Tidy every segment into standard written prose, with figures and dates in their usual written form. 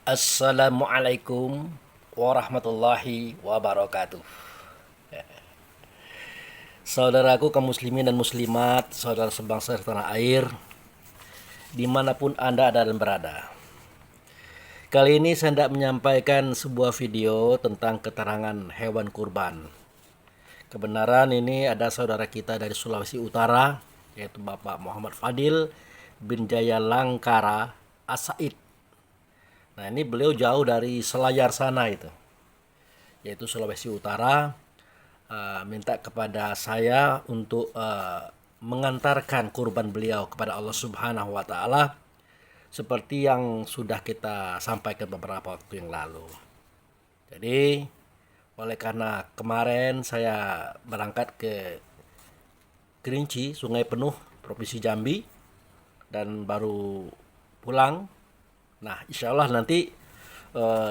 Assalamualaikum warahmatullahi wabarakatuh. Saudaraku kaum muslimin dan muslimat, saudara sebangsa tanah air, dimanapun Anda ada dan berada. Kali ini saya hendak menyampaikan sebuah video tentang keterangan hewan kurban. Kebenaran ini ada saudara kita dari Sulawesi Utara, yaitu Bapak Muhammad Fadil bin Jaya Langkara Asaid. Nah, ini beliau jauh dari Selayar sana itu, yaitu Sulawesi Utara, minta kepada saya untuk mengantarkan kurban beliau kepada Allah Subhanahu wa taala seperti yang sudah kita sampaikan beberapa waktu yang lalu. Jadi, oleh karena kemarin saya berangkat ke Kerinci, Sungai Penuh, Provinsi Jambi, dan baru pulang. Nah, insya Allah nanti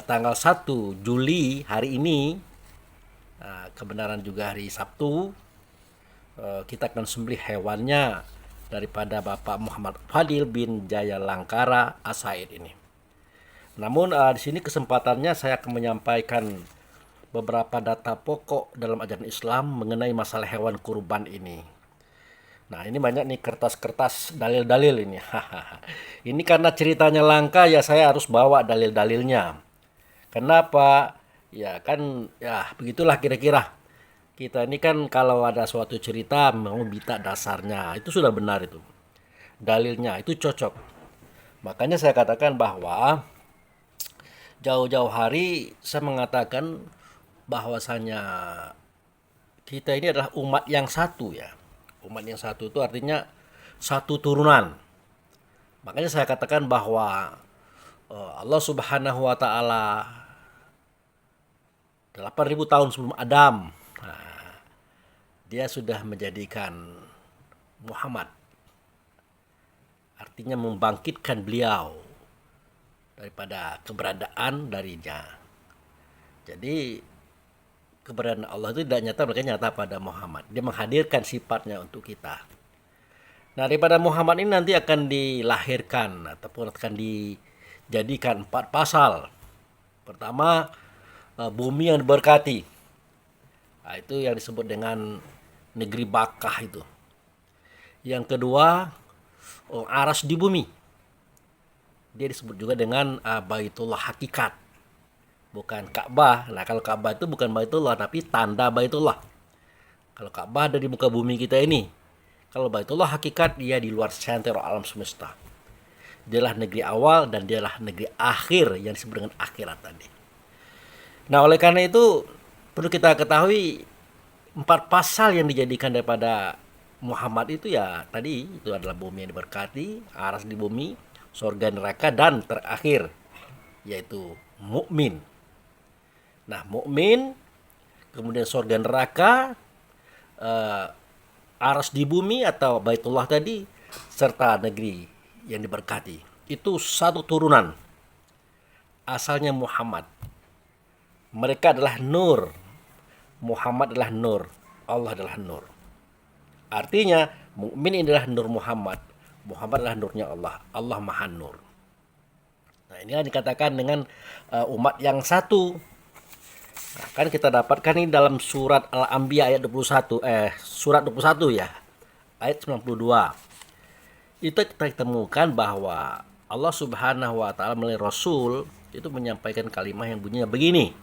tanggal 1 Juli hari ini, kebenaran juga hari Sabtu, kita akan sembelih hewannya daripada Bapak Muhammad Fadil bin Jaya Langkara Asaid ini. Namun di sini kesempatannya saya akan menyampaikan beberapa data pokok dalam ajaran Islam mengenai masalah hewan kurban ini. Nah, ini banyak nih kertas-kertas dalil-dalil ini. Ini karena ceritanya langka ya saya harus bawa dalil-dalilnya. Kenapa? Ya kan ya begitulah kira-kira. Kita ini kan kalau ada suatu cerita mau minta dasarnya. Itu sudah benar itu. Dalilnya itu cocok. Makanya saya katakan bahwa jauh-jauh hari saya mengatakan bahwasanya kita ini adalah umat yang satu ya. Umat yang satu itu artinya satu turunan. Makanya saya katakan bahwa Allah Subhanahu wa taala 8.000 tahun sebelum Adam, dia sudah menjadikan Muhammad, artinya membangkitkan beliau daripada keberadaan darinya. Jadi keberadaan Allah itu tidak nyata, mereka nyata pada Muhammad. Dia menghadirkan sifatnya untuk kita. Nah, daripada Muhammad ini nanti akan dilahirkan ataupun akan dijadikan 4 pasal. Pertama, bumi yang diberkati. Nah, itu yang disebut dengan negeri Bakkah itu. Yang kedua, aras di bumi. Dia disebut juga dengan Baitullah Hakikat. Bukan Ka'bah. Nah, kalau Ka'bah itu bukan Baitullah tapi tanda Baitullah. Kalau Ka'bah ada di muka bumi kita ini. Kalau Baitullah Hakikat dia di luar sentral alam semesta. Dialah negeri awal dan dialah negeri akhir yang disebut dengan akhirat tadi. Nah, oleh karena itu perlu kita ketahui 4 pasal yang dijadikan daripada Muhammad itu ya tadi itu adalah bumi yang diberkati, aras di bumi, surga neraka, dan terakhir yaitu mukmin. Nah, mukmin, kemudian surga neraka, aras di bumi atau Baitullah tadi, serta negeri yang diberkati. Itu satu turunan. Asalnya Muhammad. Mereka adalah nur. Muhammad adalah nur. Allah adalah nur. Artinya, mukmin adalah nur Muhammad. Muhammad adalah nurnya Allah. Allah Maha Nur. Nah, ini yang dikatakan dengan umat yang satu. Nah, kan kita dapatkan ini dalam surat Al-Anbiya ayat 21, surat 21 ya, ayat 92. Itu kita temukan bahwa Allah Subhanahu wa taala melalui Rasul itu menyampaikan kalimat yang bunyinya begini.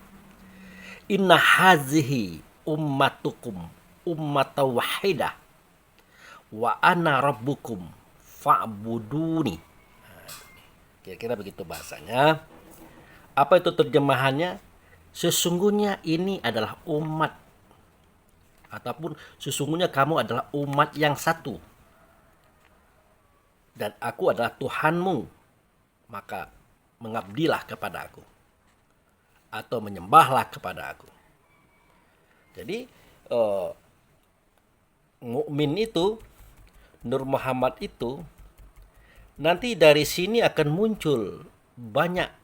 Inna hazihi ummatukum ummatan wahidah wa ana rabbukum fa'buduni. Kira-kira begitu bahasanya. Apa itu terjemahannya? Sesungguhnya ini adalah umat, ataupun sesungguhnya kamu adalah umat yang satu, dan aku adalah Tuhanmu, maka mengabdilah kepada aku atau menyembahlah kepada aku. Jadi mukmin itu, Nur Muhammad itu, nanti dari sini akan muncul banyak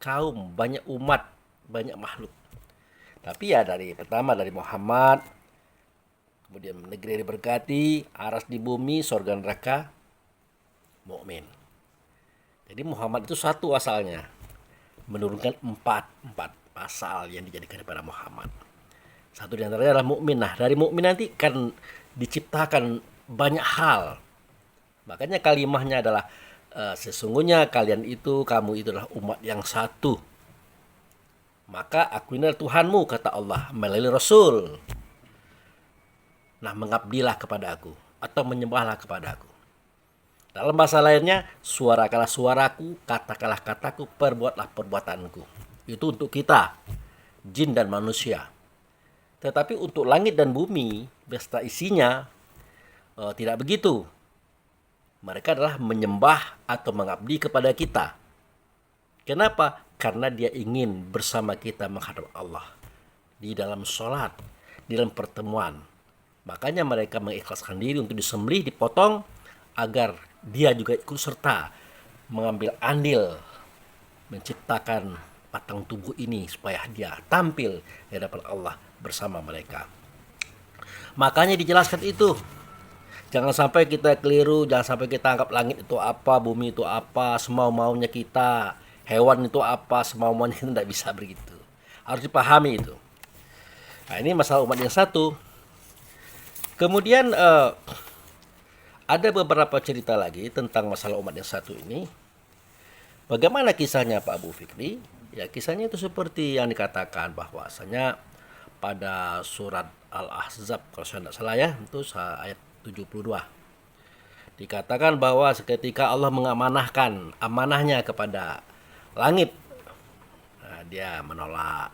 kaum, banyak umat, banyak makhluk. Tapi ya dari pertama dari Muhammad, kemudian negeri diberkati, aras di bumi, surga neraka, mukmin. Jadi Muhammad itu satu asalnya. menurunkan empat pasal yang dijadikan kepada Muhammad. Satu di antaranya adalah mukmin. Nah, dari mukmin nanti kan diciptakan banyak hal. Makanya kalimahnya adalah sesungguhnya kamu itu adalah umat yang satu. Maka akuilah Tuhanmu, kata Allah melalui Rasul. Nah, mengabdilah kepada aku atau menyembahlah kepada aku. Dalam bahasa lainnya, suarakanlah suaraku, katakanlah kataku, perbuatlah perbuatanku. Itu untuk kita, jin dan manusia. Tetapi untuk langit dan bumi, beserta isinya, tidak begitu. Mereka adalah menyembah atau mengabdi kepada kita. Kenapa? Karena dia ingin bersama kita menghadap Allah. Di dalam sholat, di dalam pertemuan. Makanya mereka mengikhlaskan diri untuk disembelih, dipotong, agar dia juga ikut serta mengambil andil menciptakan batang tubuh ini supaya dia tampil di hadapan Allah bersama mereka. Makanya dijelaskan itu. Jangan sampai kita keliru, jangan sampai kita anggap langit itu apa, bumi itu apa, semau-maunya kita, hewan itu apa, semau-maunya kita, tidak bisa begitu. Harus dipahami itu. Nah, ini masalah umat yang satu. Kemudian ada beberapa cerita lagi tentang masalah umat yang satu ini. Bagaimana kisahnya Pak Abu Fikri? Ya, kisahnya itu seperti yang dikatakan bahwasanya pada surat Al-Ahzab, kalau saya tidak salah ya, itu ayat 72. Dikatakan bahwa ketika Allah mengamanahkan amanahnya kepada langit, nah, dia menolak.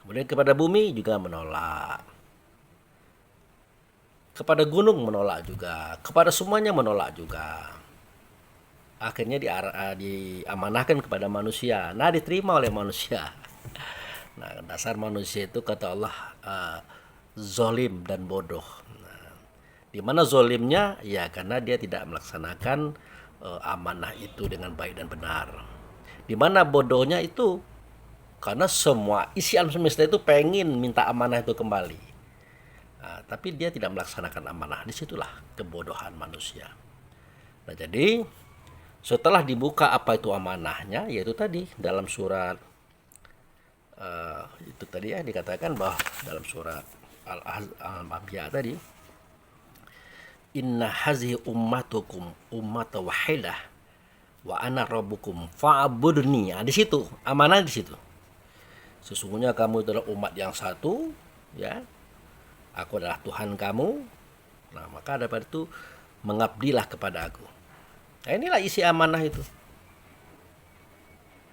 Kemudian kepada bumi juga menolak. Kepada gunung menolak juga, kepada semuanya menolak juga. Akhirnya diamanahkan kepada manusia. Nah, diterima oleh manusia. Nah, dasar manusia itu kata Allah zolim dan bodoh. Nah, di mana zolimnya? Ya karena dia tidak melaksanakan amanah itu dengan baik dan benar. Di mana bodohnya itu? Karena semua isi alam semesta itu pengen minta amanah itu kembali. Nah, tapi dia tidak melaksanakan amanah. Disitulah kebodohan manusia. Nah, jadi setelah dibuka apa itu amanahnya, yaitu tadi dalam surat itu tadi ya dikatakan bahwa dalam surat Al-Anbiya tadi, inna hazihi ummatukum ummata wahidah wa ana rabbukum fa'budni. Nah, di situ amanah, di situ. Sesungguhnya kamu adalah umat yang satu, ya. Aku adalah Tuhan kamu. Nah, maka daripada itu mengabdilah kepada aku. Nah, inilah isi amanah itu.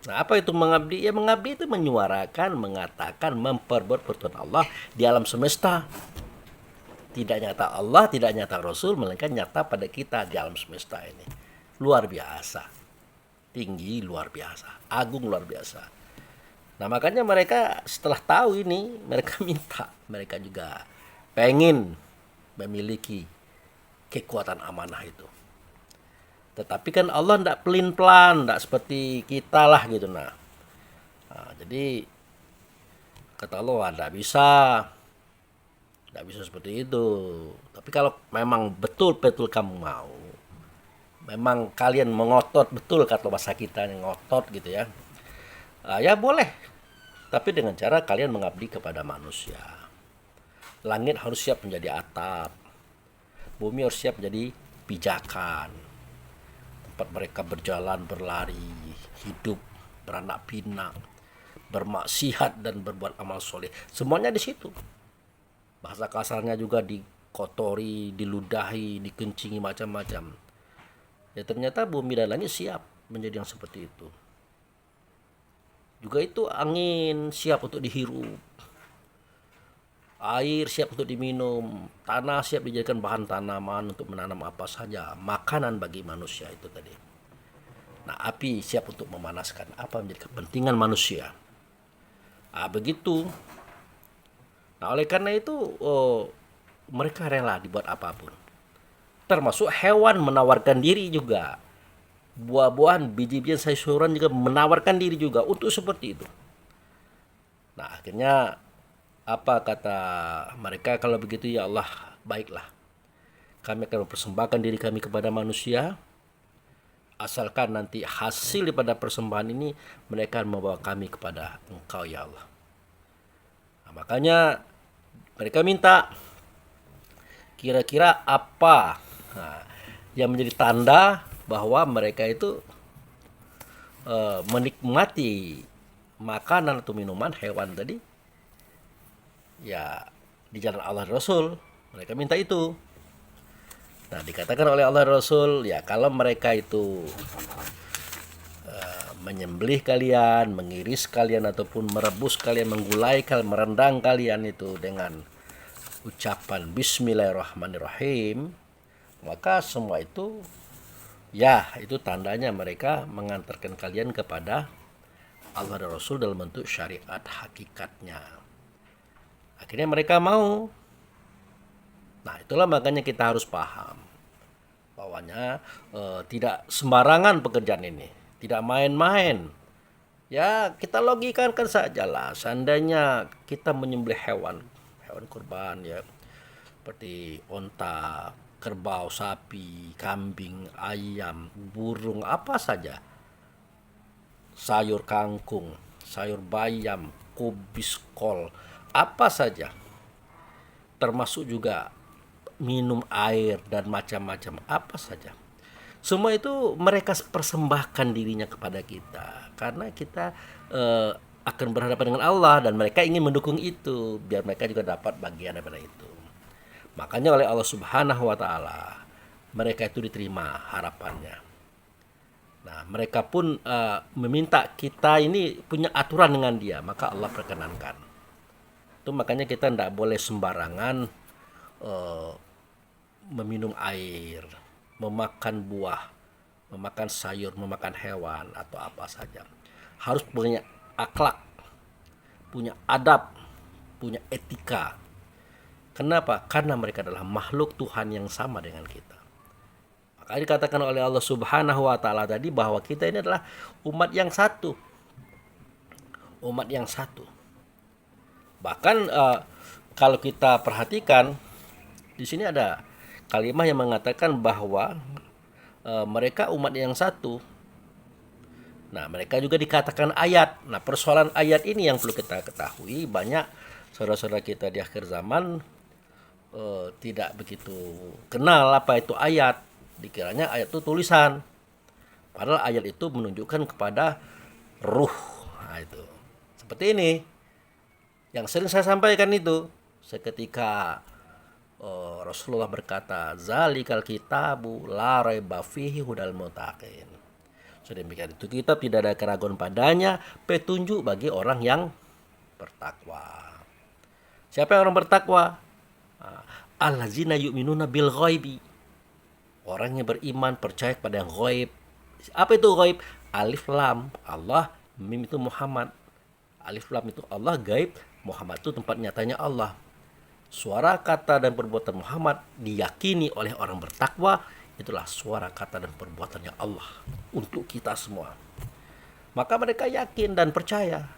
Nah, apa itu mengabdi? Ya, mengabdi itu menyuarakan, mengatakan, memperbuat perbuatan Allah di alam semesta. Tidak nyata Allah, tidak nyata Rasul, melainkan nyata pada kita di alam semesta ini. Luar biasa. Tinggi luar biasa. Agung luar biasa. Nah, makanya mereka setelah tahu ini, mereka minta. Mereka juga pengen memiliki kekuatan amanah itu. Tetapi kan Allah tidak pelin-pelan, tidak seperti kita lah gitu. Nah, jadi kata Allah tidak bisa seperti itu. Tapi kalau memang betul-betul kamu mau, memang kalian mengotot betul, kata bahasa kita ngotot gitu ya, ya boleh. Tapi dengan cara kalian mengabdi kepada manusia. Langit harus siap menjadi atap, bumi harus siap menjadi pijakan, tempat mereka berjalan, berlari, hidup, beranak pinak, bermaksiat dan berbuat amal soleh. Semuanya di situ. Bahasa kasarnya juga dikotori, diludahi, dikencingi macam-macam. Ya ternyata bumi dan langit siap menjadi yang seperti itu. Juga itu angin siap untuk dihirup, air siap untuk diminum, tanah siap dijadikan bahan tanaman untuk menanam apa saja, makanan bagi manusia itu tadi. Nah, api siap untuk memanaskan apa menjadi kepentingan manusia. Nah, begitu. Nah, oleh karena itu mereka rela dibuat apapun. Termasuk hewan menawarkan diri juga. Buah-buahan, biji-bijian, sayuran juga menawarkan diri juga untuk seperti itu. Nah, akhirnya apa kata mereka? Kalau begitu ya Allah, baiklah. Kami akan mempersembahkan diri kami kepada manusia asalkan nanti hasil daripada persembahan ini mereka membawa kami kepada Engkau ya Allah. Nah, makanya mereka minta kira-kira apa yang menjadi tanda bahwa mereka itu menikmati makanan atau minuman hewan tadi ya di jalan Allah dan Rasul. Mereka minta itu. Nah, dikatakan oleh Allah dan Rasul, ya kalau mereka itu menyembelih kalian, mengiris kalian ataupun merebus kalian, menggulai kalian, merendang kalian itu dengan ucapan Bismillahirrahmanirrahim, maka semua itu ya itu tandanya mereka mengantarkan kalian kepada Allah dan Rasul dalam bentuk syariat hakikatnya. Akhirnya mereka mau. Nah, itulah makanya kita harus paham bahwanya tidak sembarangan pekerjaan ini, tidak main-main. Ya, kita logikakan sajalah, seandainya kita menyembelih hewan kurban ya, seperti onta, kerbau, sapi, kambing, ayam, burung, apa saja. Sayur kangkung, sayur bayam, kubis kol, apa saja. Termasuk juga minum air dan macam-macam apa saja. Semua itu mereka persembahkan dirinya kepada kita karena kita akan berhadapan dengan Allah dan mereka ingin mendukung itu biar mereka juga dapat bagian daripada itu. Makanya oleh Allah Subhanahu wa taala mereka itu diterima harapannya. Nah, mereka pun meminta kita ini punya aturan dengan dia, maka Allah perkenankan. Itu makanya kita tidak boleh sembarangan meminum air, memakan buah, memakan sayur, memakan hewan atau apa saja. Harus punya akhlak, punya adab, punya etika. Kenapa? Karena mereka adalah makhluk Tuhan yang sama dengan kita. Maka dikatakan oleh Allah Subhanahu wa taala tadi bahwa kita ini adalah umat yang satu. Umat yang satu. Bahkan kalau kita perhatikan di sini ada kalimat yang mengatakan bahwa mereka umat yang satu. Nah, mereka juga dikatakan ayat. Nah, persoalan ayat ini yang perlu kita ketahui, banyak saudara-saudara kita di akhir zaman tidak begitu kenal apa itu ayat. Dikiranya ayat itu tulisan. Padahal ayat itu menunjukkan kepada ruh. Nah, itu. Seperti ini. Yang sering saya sampaikan itu seketika Rasulullah berkata, "Zalikal kitabu la raiba fihi hudal muttaqin." Sedemikian itu kitab tidak ada keraguan padanya, petunjuk bagi orang yang bertakwa. Siapa yang orang bertakwa? Allazina yu'minuna bil ghaibi. Orang yang beriman percaya kepada yang ghaib. Apa itu ghaib? Alif lam Allah, mim itu Muhammad. Alif lam itu Allah, gaib, Muhammad itu tempat nyatanya Allah. Suara, kata, dan perbuatan Muhammad diyakini oleh orang bertakwa, itulah suara, kata, dan perbuatannya Allah untuk kita semua. Maka mereka yakin dan percaya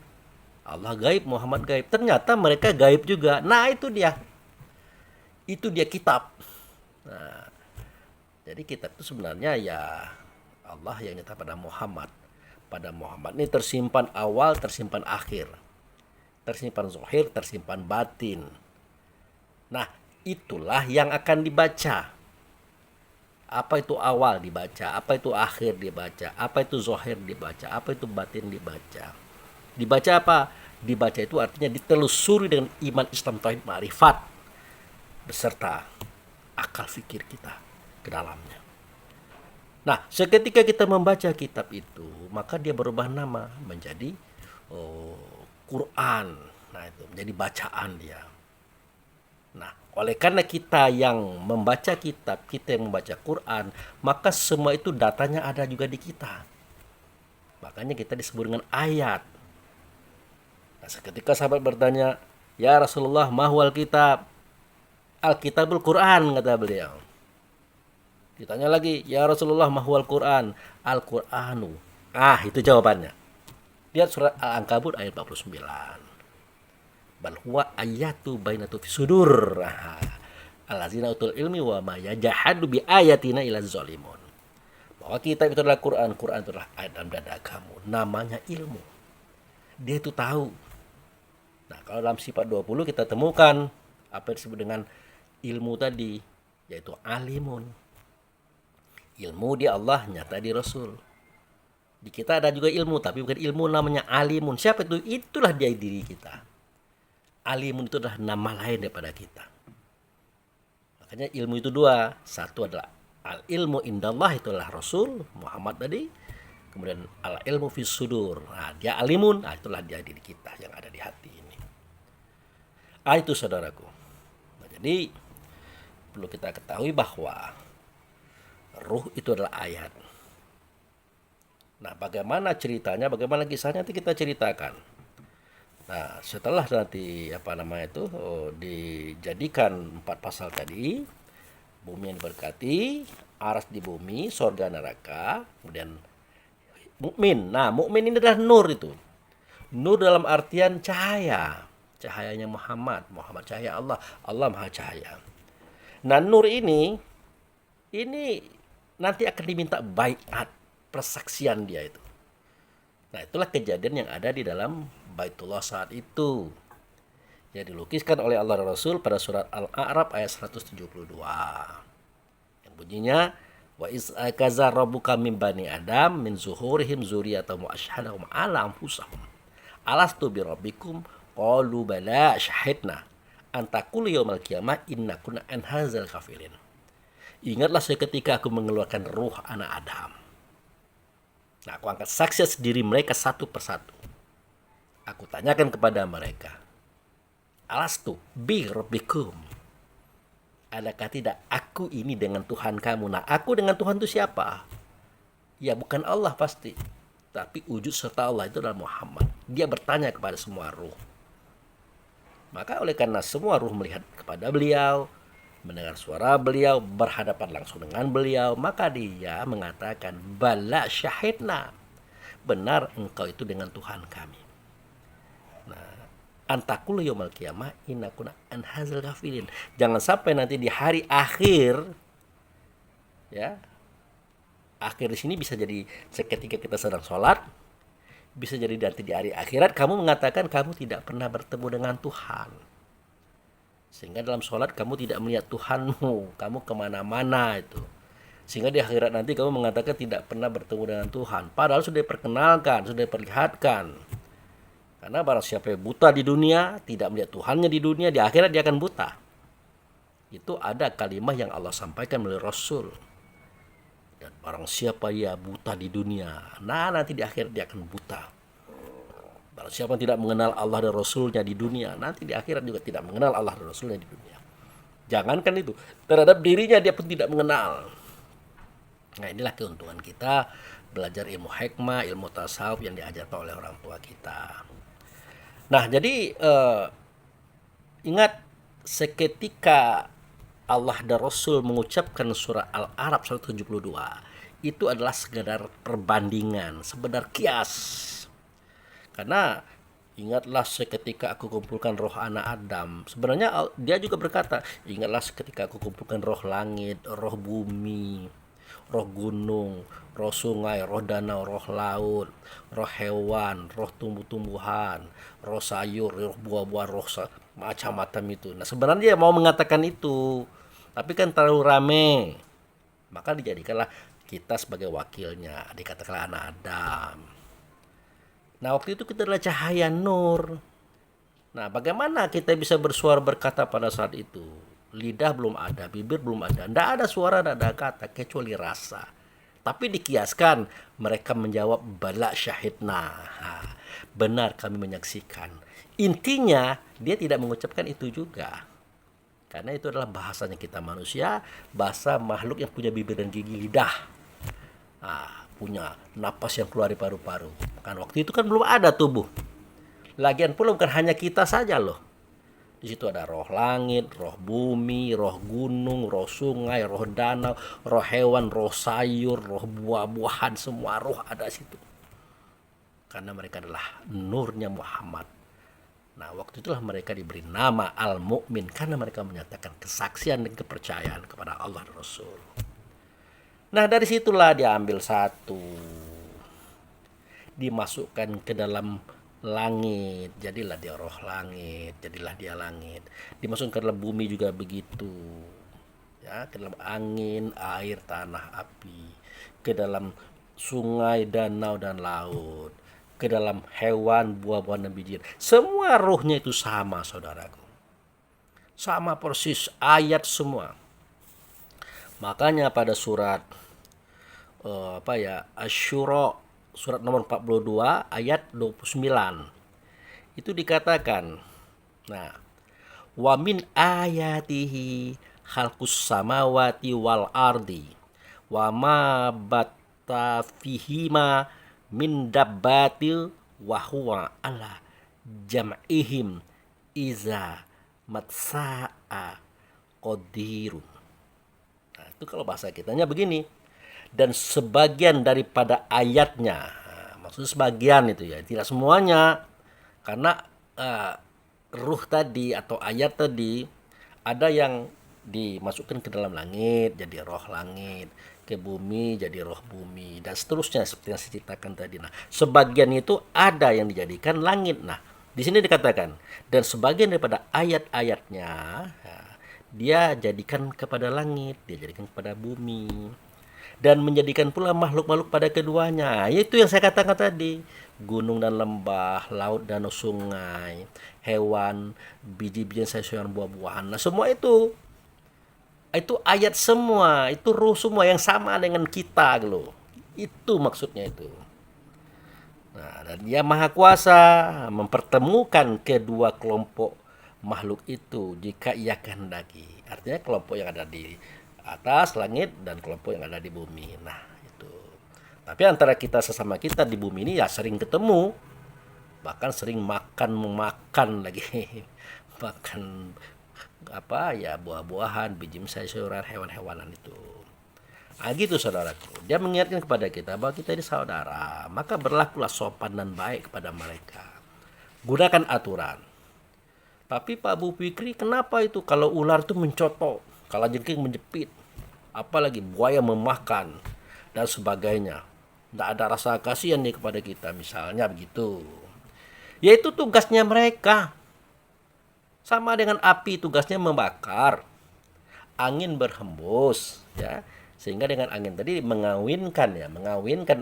Allah gaib, Muhammad gaib. Ternyata mereka gaib juga. Nah, itu dia kitab. Nah, jadi kitab itu sebenarnya ya Allah yang nyata pada Muhammad. Pada Muhammad ini tersimpan awal, tersimpan akhir, tersimpan zahir, tersimpan batin. Nah, itulah yang akan dibaca. Apa itu awal dibaca, apa itu akhir dibaca, apa itu zahir dibaca, apa itu batin dibaca. Dibaca apa? Dibaca itu artinya ditelusuri dengan iman, Islam, tauhid, ma'rifat beserta akal fikir kita ke dalamnya. Nah, seketika kita membaca kitab itu, maka dia berubah nama menjadi Quran. Nah, itu menjadi bacaan dia. Nah, oleh karena kita yang membaca kitab, kita yang membaca Quran, maka semua itu datanya ada juga di kita. Makanya kita disebut dengan ayat. Nah, seketika sahabat bertanya, "Ya Rasulullah, mahwal kitab?" "Alkitabul Quran," kata beliau. Ditanya lagi, "Ya Rasulullah, mahwal Quran?" "Al-Quranu." Itu jawabannya. Lihat surat Al-Ankabut ayat 49. Bal huwa ayatu bainatu fi sudur. Allazina utul ilmi wa ma yajhadu bi ayatina ila zalimun. bahwa kitab itu adalah Quran, Quran itu adalah ayat dalam dada kamu. Namanya ilmu. Dia itu tahu. Nah, kalau dalam sifat 20 kita temukan apa yang disebut dengan ilmu tadi, yaitu alimun. Ilmu di Allah, nyata di Rasul. Di kita ada juga ilmu, tapi bukan ilmu namanya alimun. Siapa itu? Itulah dia diri kita. Alimun itu adalah nama lain daripada kita. Makanya ilmu itu dua. Satu adalah al ilmu indallah, itu adalah Rasul Muhammad tadi. Kemudian al ilmu fis sudur. Nah, dia alimun, nah itulah dia diri kita yang ada di hati ini. Itu saudaraku. Nah, jadi perlu kita ketahui bahwa ruh itu adalah ayat. Nah, bagaimana ceritanya, bagaimana kisahnya nanti kita ceritakan. Nah, setelah nanti dijadikan 4 pasal tadi, bumi yang diberkati, aras di bumi, surga neraka, kemudian mukmin. Nah, mukmin ini adalah nur itu. Nur dalam artian cahaya. Cahayanya Muhammad cahaya Allah, Allah Maha Cahaya. Nah, nur ini nanti akan diminta baiat, persaksian dia itu. Nah, itulah kejadian yang ada di dalam Baitullah saat itu, yang dilukiskan oleh Allah dan Rasul pada surat Al-A'raf ayat 172, yang bunyinya wa iz akaza rabbuka min bani adam min zuhurihim dzurriyyatahum wa asyhadahum ala anfusahum alastu bi rabbikum qalu bala syahidna an taqulu yaumal qiyamah inna kunna an hadzal ghafilin. Ingatlah seketika aku mengeluarkan ruh anak Adam. Nah, aku angkat saksi sendiri mereka satu persatu. Aku tanyakan kepada mereka, alastu bi rabbikum, adakah tidak aku ini dengan Tuhan kamu? Nah, aku dengan Tuhan itu siapa? Ya, bukan Allah pasti, tapi wujud serta Allah itu adalah Muhammad. Dia bertanya kepada semua ruh. Maka oleh karena semua ruh melihat kepada beliau, mendengar suara beliau, berhadapan langsung dengan beliau, maka dia mengatakan, bala syahidna, benar engkau itu dengan Tuhan kami. Nah, antakul yaumal qiyamah inna kunna an hadzal ghafilin. Jangan sampai nanti di hari akhir, ya, akhir di sini bisa jadi seketika kita sedang sholat, bisa jadi nanti di hari akhirat kamu mengatakan kamu tidak pernah bertemu dengan Tuhan. Sehingga dalam sholat kamu tidak melihat Tuhanmu, kamu kemana-mana itu. Sehingga di akhirat nanti kamu mengatakan tidak pernah bertemu dengan Tuhan. Padahal sudah diperkenalkan, sudah diperlihatkan. Karena barang siapa yang buta di dunia, tidak melihat Tuhannya di dunia, di akhirat dia akan buta. Itu ada kalimat yang Allah sampaikan melalui Rasul. Dan barang siapa ya buta di dunia, nah nanti di akhirat dia akan buta. Barang siapa yang tidak mengenal Allah dan Rasulnya di dunia, nanti di akhirat juga tidak mengenal Allah dan Rasulnya di dunia. Jangankan itu, terhadap dirinya dia pun tidak mengenal. Nah, inilah keuntungan kita belajar ilmu hikmah, ilmu tasawuf yang diajarkan oleh orang tua kita. Nah, jadi ingat seketika Allah dan Rasul mengucapkan surah Al-A'raf 172, itu adalah sekedar perbandingan, sekedar kias. Karena ingatlah seketika aku kumpulkan roh anak Adam. Sebenarnya dia juga berkata, ingatlah seketika aku kumpulkan roh langit, roh bumi, roh gunung, roh sungai, roh danau, roh laut, roh hewan, roh tumbuh-tumbuhan, roh sayur, roh buah-buah, roh macam-macam itu. Nah, sebenarnya dia mau mengatakan itu, tapi kan terlalu rame. Maka dijadikanlah kita sebagai wakilnya, dikatakanlah anak Adam. Nah, waktu itu kita adalah cahaya nur. Nah, bagaimana kita bisa bersuara berkata pada saat itu? Lidah belum ada, bibir belum ada. Tidak ada suara, tidak ada kata, kecuali rasa. Tapi dikiaskan, mereka menjawab, bala syahidna. Benar kami menyaksikan. Intinya, dia tidak mengucapkan itu juga. Karena itu adalah bahasanya kita manusia, bahasa makhluk yang punya bibir dan gigi lidah. Punya napas yang keluar di paru-paru. Kan waktu itu kan belum ada tubuh. Lagian pula bukan hanya kita saja loh. Di situ ada roh langit, roh bumi, roh gunung, roh sungai, roh danau, roh hewan, roh sayur, roh buah-buahan, semua roh ada di situ. Karena mereka adalah nurnya Muhammad. Nah, waktu itulah mereka diberi nama Al-Mu'min, karena mereka menyatakan kesaksian dan kepercayaan kepada Allah dan Rasul. Nah, dari situlah diambil satu, dimasukkan ke dalam langit, jadilah dia roh langit, jadilah dia langit. Dimasukkan ke dalam bumi juga begitu, ya, ke dalam angin, air, tanah, api, ke dalam sungai, danau dan laut, ke dalam hewan, buah-buahan dan biji. Semua ruhnya itu sama, saudaraku. Sama persis, ayat semua. Makanya pada surat Asy-Syura, surat nomor 42 ayat 29 itu dikatakan, nah, wa min ayatihi khalqus samawati wal ardi wa ma batta fihima min dabbatil wa huwa ala jam'ihim iza matsa'a qadirun. Nah, itu kalau bahasa kitanya begini. Dan sebagian daripada ayatnya, nah, maksudnya sebagian itu ya, tidak semuanya, karena ruh tadi atau ayat tadi ada yang dimasukkan ke dalam langit jadi roh langit, ke bumi jadi roh bumi, dan seterusnya seperti yang saya ceritakan tadi. Nah, sebagian itu ada yang dijadikan langit. Nah, di sini dikatakan dan sebagian daripada ayat-ayatnya, ya, dia jadikan kepada langit, dia jadikan kepada bumi, dan menjadikan pula makhluk-makhluk pada keduanya. Yaitu yang saya katakan tadi, gunung dan lembah, laut dan sungai, hewan, biji-bijian, sayur-sayuran, buah-buahan. Nah, semua itu ayat semua, itu ruh semua yang sama dengan kita loh. Itu maksudnya itu. Nah, dan dia maha kuasa mempertemukan kedua kelompok makhluk itu jika ia kehendaki. Artinya kelompok yang ada di atas langit dan kelompok yang ada di bumi. Nah, itu. Tapi antara kita sesama kita di bumi ini ya sering ketemu, bahkan sering makan lagi, makan buah-buahan, biji sayuran, hewan-hewanan itu. Nah, gitu saudaraku. Dia mengingatkan kepada kita bahwa kita ini saudara, maka berlakulah sopan dan baik kepada mereka. Gunakan aturan. Tapi Pak Bu Fikri, kenapa itu kalau ular itu mencotok, kalau jengking menjepit, apalagi buaya memakan dan sebagainya. Tidak ada rasa kasihan nih kepada kita, misalnya begitu. Yaitu tugasnya mereka. Sama dengan api, tugasnya membakar. Angin berhembus, ya. Sehingga dengan angin tadi mengawinkan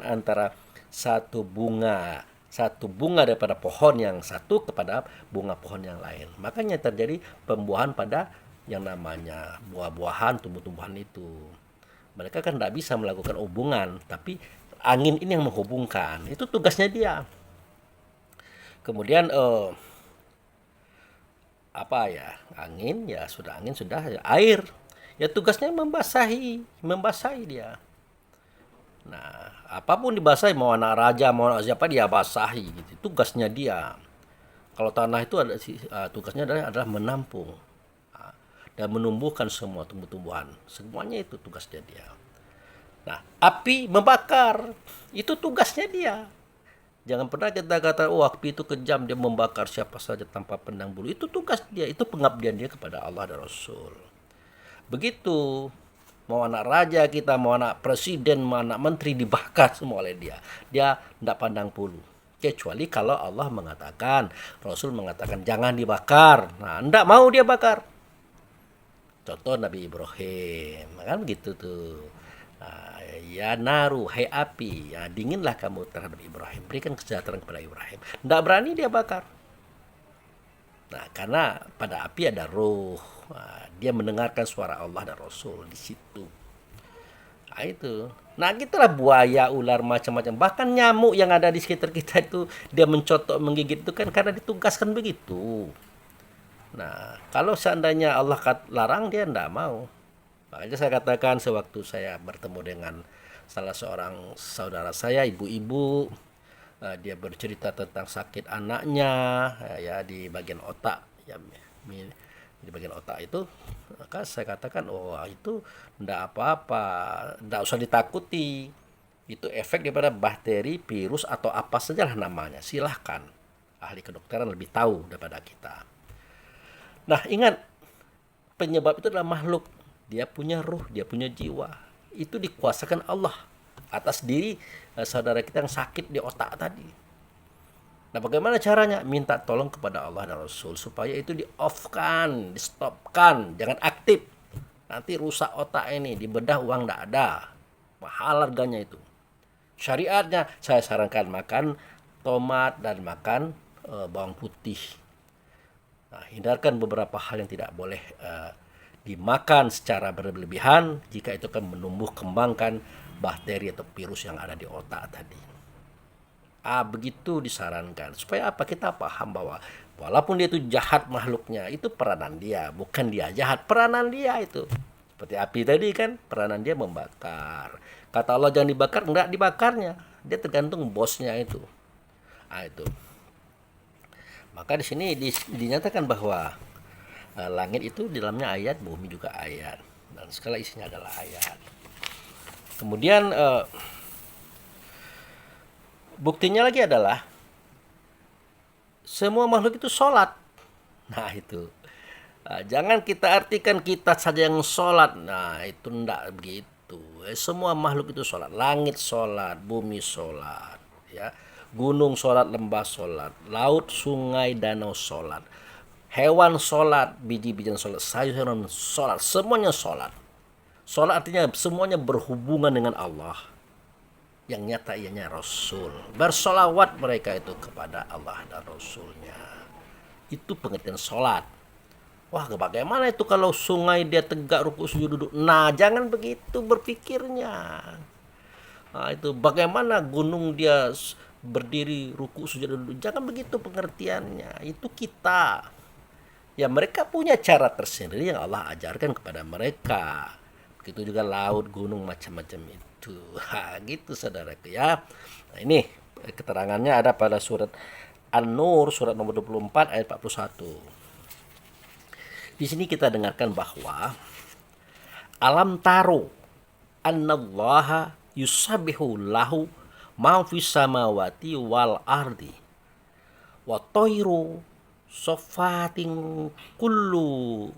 antara satu bunga daripada pohon yang satu kepada bunga pohon yang lain. Makanya terjadi pembuahan pada yang namanya buah-buahan, tumbuh-tumbuhan itu. Mereka kan tidak bisa melakukan hubungan, tapi angin ini yang menghubungkan. Itu tugasnya dia. Kemudian angin sudah air. Ya tugasnya membasahi dia. Nah, apapun dibasahi, mau anak raja, mau anak siapa, dia basahi gitu. Tugasnya dia. Kalau tanah itu tugasnya adalah menampung dan menumbuhkan semua tumbuh-tumbuhan. Semuanya itu tugasnya dia. Nah, api membakar, itu tugasnya dia. Jangan pernah kita kata, oh api itu kejam, dia membakar siapa saja tanpa pandang bulu. Itu tugas dia, itu pengabdian dia kepada Allah dan Rasul. Begitu, mau anak raja kita, mau anak presiden, mau anak menteri, dibakar semua oleh dia. Dia tidak pandang bulu. Kecuali kalau Allah mengatakan, Rasul mengatakan jangan dibakar. Nah, tidak mau dia bakar. Contoh Nabi Ibrahim, kan begitu tuh. Nah, ya naru, hai api, ya dinginlah kamu terhadap Ibrahim. Berikan kesejahteraan kepada Ibrahim. Tidak berani dia bakar. Nah, karena pada api ada ruh. Nah, dia mendengarkan suara Allah dan Rasul di situ. Nah, itu. Nah, gitulah buaya, ular, macam-macam. Bahkan nyamuk yang ada di sekitar kita itu, dia mencotok, menggigit itu kan karena ditugaskan begitu. Nah, kalau seandainya Allah larang, dia tidak mau. Makanya saya katakan sewaktu saya bertemu dengan salah seorang saudara saya, ibu-ibu, dia bercerita tentang sakit anaknya, ya di bagian otak, ya di bagian otak itu, maka saya katakan, oh itu tidak apa-apa, tidak usah ditakuti, itu efek daripada bakteri, virus atau apa sajalah namanya, silahkan ahli kedokteran lebih tahu daripada kita. Nah, ingat, penyebab itu adalah makhluk, dia punya ruh, dia punya jiwa. itu dikuasakan Allah atas diri saudara kita yang sakit di otak tadi. Nah, bagaimana caranya? Minta tolong kepada Allah dan Rasul supaya itu di-off-kan, di-stop-kan, jangan aktif. Nanti rusak otak ini, dibedah uang tidak ada. Mahal harganya itu. Syariatnya saya sarankan makan tomat dan makan bawang putih. Nah, hindarkan beberapa hal yang tidak boleh dimakan secara berlebihan jika itu akan menumbuh kembangkan bakteri atau virus yang ada di otak tadi. Begitu disarankan. Supaya apa? Kita paham bahwa walaupun dia itu jahat makhluknya, itu peranan dia, bukan dia jahat, peranan dia itu. Seperti api tadi kan, peranan dia membakar. Kata Allah jangan dibakar, enggak dibakarnya. Dia tergantung bosnya itu. Itu. Maka di sini dinyatakan bahwa langit itu di dalamnya ayat, bumi juga ayat. Dan segala isinya adalah ayat. Kemudian buktinya lagi adalah semua makhluk itu sholat. Nah itu. Jangan kita artikan kita saja yang sholat. Nah itu tidak begitu. Semua makhluk itu sholat. Langit sholat, bumi sholat, ya. Gunung sholat, lembah sholat, laut, sungai, danau sholat, hewan sholat, biji-bijian sholat, sayuran sholat, semuanya sholat. Sholat artinya semuanya berhubungan dengan Allah. Yang nyata ianya Rasul. Bersolawat mereka itu kepada Allah dan Rasulnya. Itu pengertian sholat. Wah, bagaimana itu kalau sungai dia tegak ruku sujud duduk? Nah, jangan begitu berpikirnya. Nah, itu bagaimana gunung dia berdiri ruku sujud duduk? Jangan begitu pengertiannya. Itu kita. Ya, mereka punya cara tersendiri yang Allah ajarkan kepada mereka. Begitu juga laut, gunung, macam-macam itu. Gitu saudaraku ya. Nah, ini keterangannya ada pada surat An-Nur, surat nomor 24 ayat 41. Di sini kita dengarkan bahwa alam taro annallaha yusabbihu lahu ma fis samawati wal ardi wa tayru sofatin kullu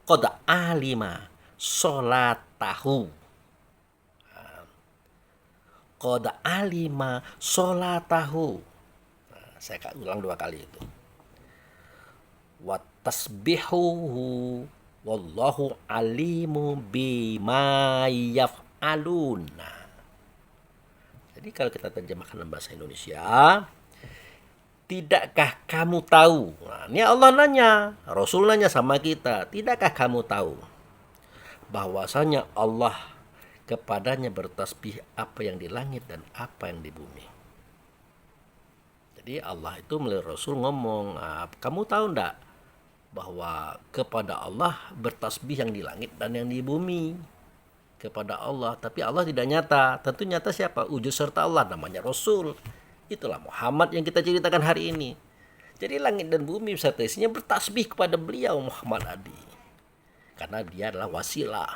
qad alima sholatahu. Qad alima sholatahu. Saya ulang 2 kali itu. Wa tasbihuhu wallahu alimu bima yaf'alun. Jadi kalau kita terjemahkan dalam bahasa Indonesia, tidakkah kamu tahu? Nah, ini Allah nanya, Rasul nanya sama kita, tidakkah kamu tahu bahwasanya Allah kepadanya bertasbih apa yang di langit dan apa yang di bumi. Jadi Allah itu melalui Rasul ngomong, kamu tahu enggak bahwa kepada Allah bertasbih yang di langit dan yang di bumi. Kepada Allah, tapi Allah tidak nyata. Tentu nyata siapa? Wujud serta Allah, namanya Rasul. Itulah Muhammad yang kita ceritakan hari ini. Jadi langit dan bumi beserta isinya bertasbih kepada beliau Muhammad Adi. Karena dia adalah wasilah.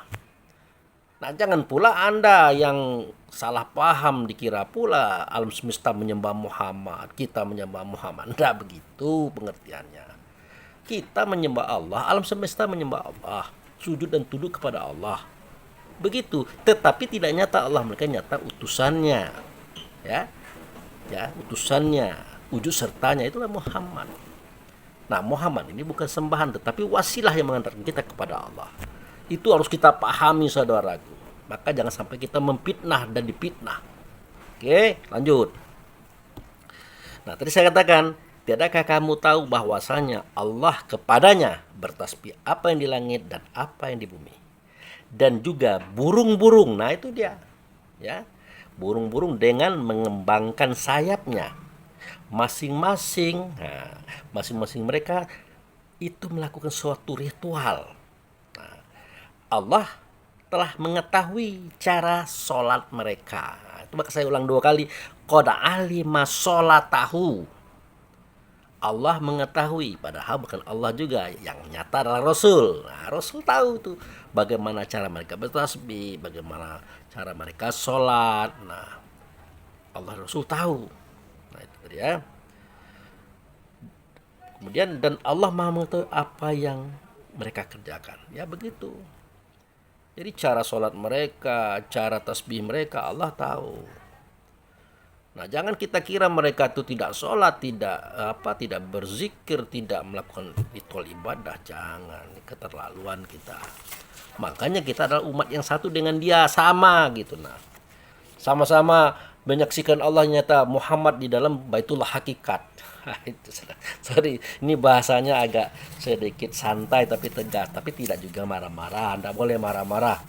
Nah, jangan pula Anda yang salah paham dikira pula alam semesta menyembah Muhammad, kita menyembah Muhammad. Tidak begitu pengertiannya. Kita menyembah Allah, alam semesta menyembah Allah, sujud dan tunduk kepada Allah. Begitu, tetapi tidak nyata Allah, mereka nyata utusannya. Ya, utusannya, wujud sertanya itulah Muhammad. Nah, Muhammad ini bukan sembahan tetapi wasilah yang mengantarkan kita kepada Allah. Itu harus kita pahami saudaraku. Maka jangan sampai kita memfitnah dan dipitnah. Oke, lanjut. Nah, tadi saya katakan, tidakkah kamu tahu bahwasanya Allah kepadanya bertasbih apa yang di langit dan apa yang di bumi. Dan juga burung-burung. Nah, itu dia. Ya. Burung-burung dengan mengembangkan sayapnya. Masing-masing mereka itu melakukan suatu ritual. Allah telah mengetahui cara sholat mereka. Itu maka saya ulang 2 kali. Qad alima sholatahu. Allah mengetahui, padahal bukan Allah juga, yang nyata adalah Rasul. Nah, Rasul tahu tuh bagaimana cara mereka bertasbih, bagaimana cara mereka sholat. Nah, Allah Rasul tahu. Nah, itu tadi ya. Kemudian dan Allah Maha mengetahui apa yang mereka kerjakan. Ya begitu. Jadi cara sholat mereka, cara tasbih mereka Allah tahu. Nah, jangan kita kira mereka itu tidak sholat, tidak berzikir, tidak melakukan ritual ibadah. Jangan, keterlaluan kita. Makanya kita adalah umat yang satu dengan dia, sama gitu. Nah, sama-sama menyaksikan Allah nyata Muhammad di dalam Baitullah hakikat. Sorry, ini bahasanya agak sedikit santai tapi tegas, tapi tidak juga marah-marah. Anda boleh marah-marah.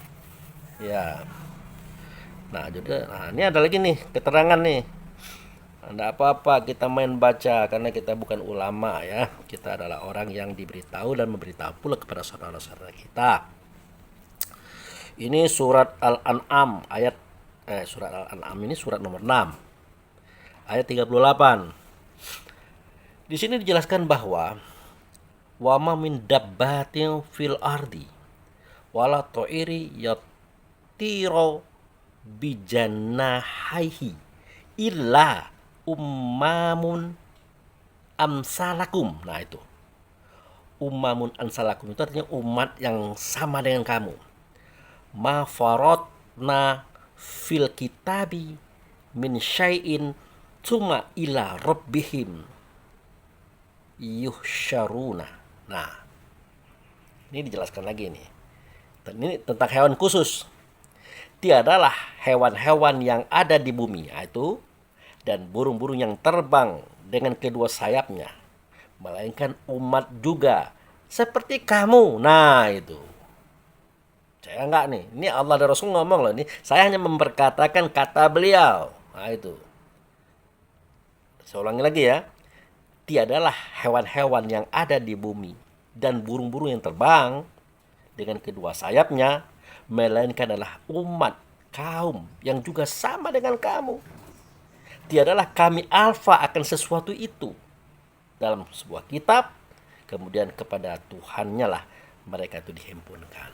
Ya. Nah, ini ada lagi nih keterangan nih. Tidak apa-apa kita main baca karena kita bukan ulama ya. Kita adalah orang yang diberitahu dan memberitahu pula kepada saudara-saudara kita. Ini surat Al-An'am surat Al-An'am ini surat nomor 6 ayat 38. Di sini dijelaskan bahwa wa ma min dabbatin fil ardi wala ta'iri yatiro bijannahaihi illa ummamun amsalakum. Nah itu ummamun amsalakum itu artinya umat yang sama dengan kamu. Ma faradna fil kitabi min syai'in tsumma ila rabbihim yuhsyaruna. Nah ini dijelaskan lagi nih. Ini tentang hewan khusus. Tiadalah hewan-hewan yang ada di bumi, yaitu dan burung-burung yang terbang dengan kedua sayapnya, melainkan umat juga seperti kamu. Nah itu. Saya enggak nih. Ini Allah dan Rasul ngomong loh ini. Saya hanya memperkatakan kata beliau. Nah itu. Saya ulangi lagi ya. Tiadalah hewan-hewan yang ada di bumi dan burung-burung yang terbang dengan kedua sayapnya, melainkan adalah umat kaum yang juga sama dengan kamu. Tiadalah kami alfa akan sesuatu itu dalam sebuah kitab, kemudian kepada Tuhannya lah mereka itu dihimpunkan.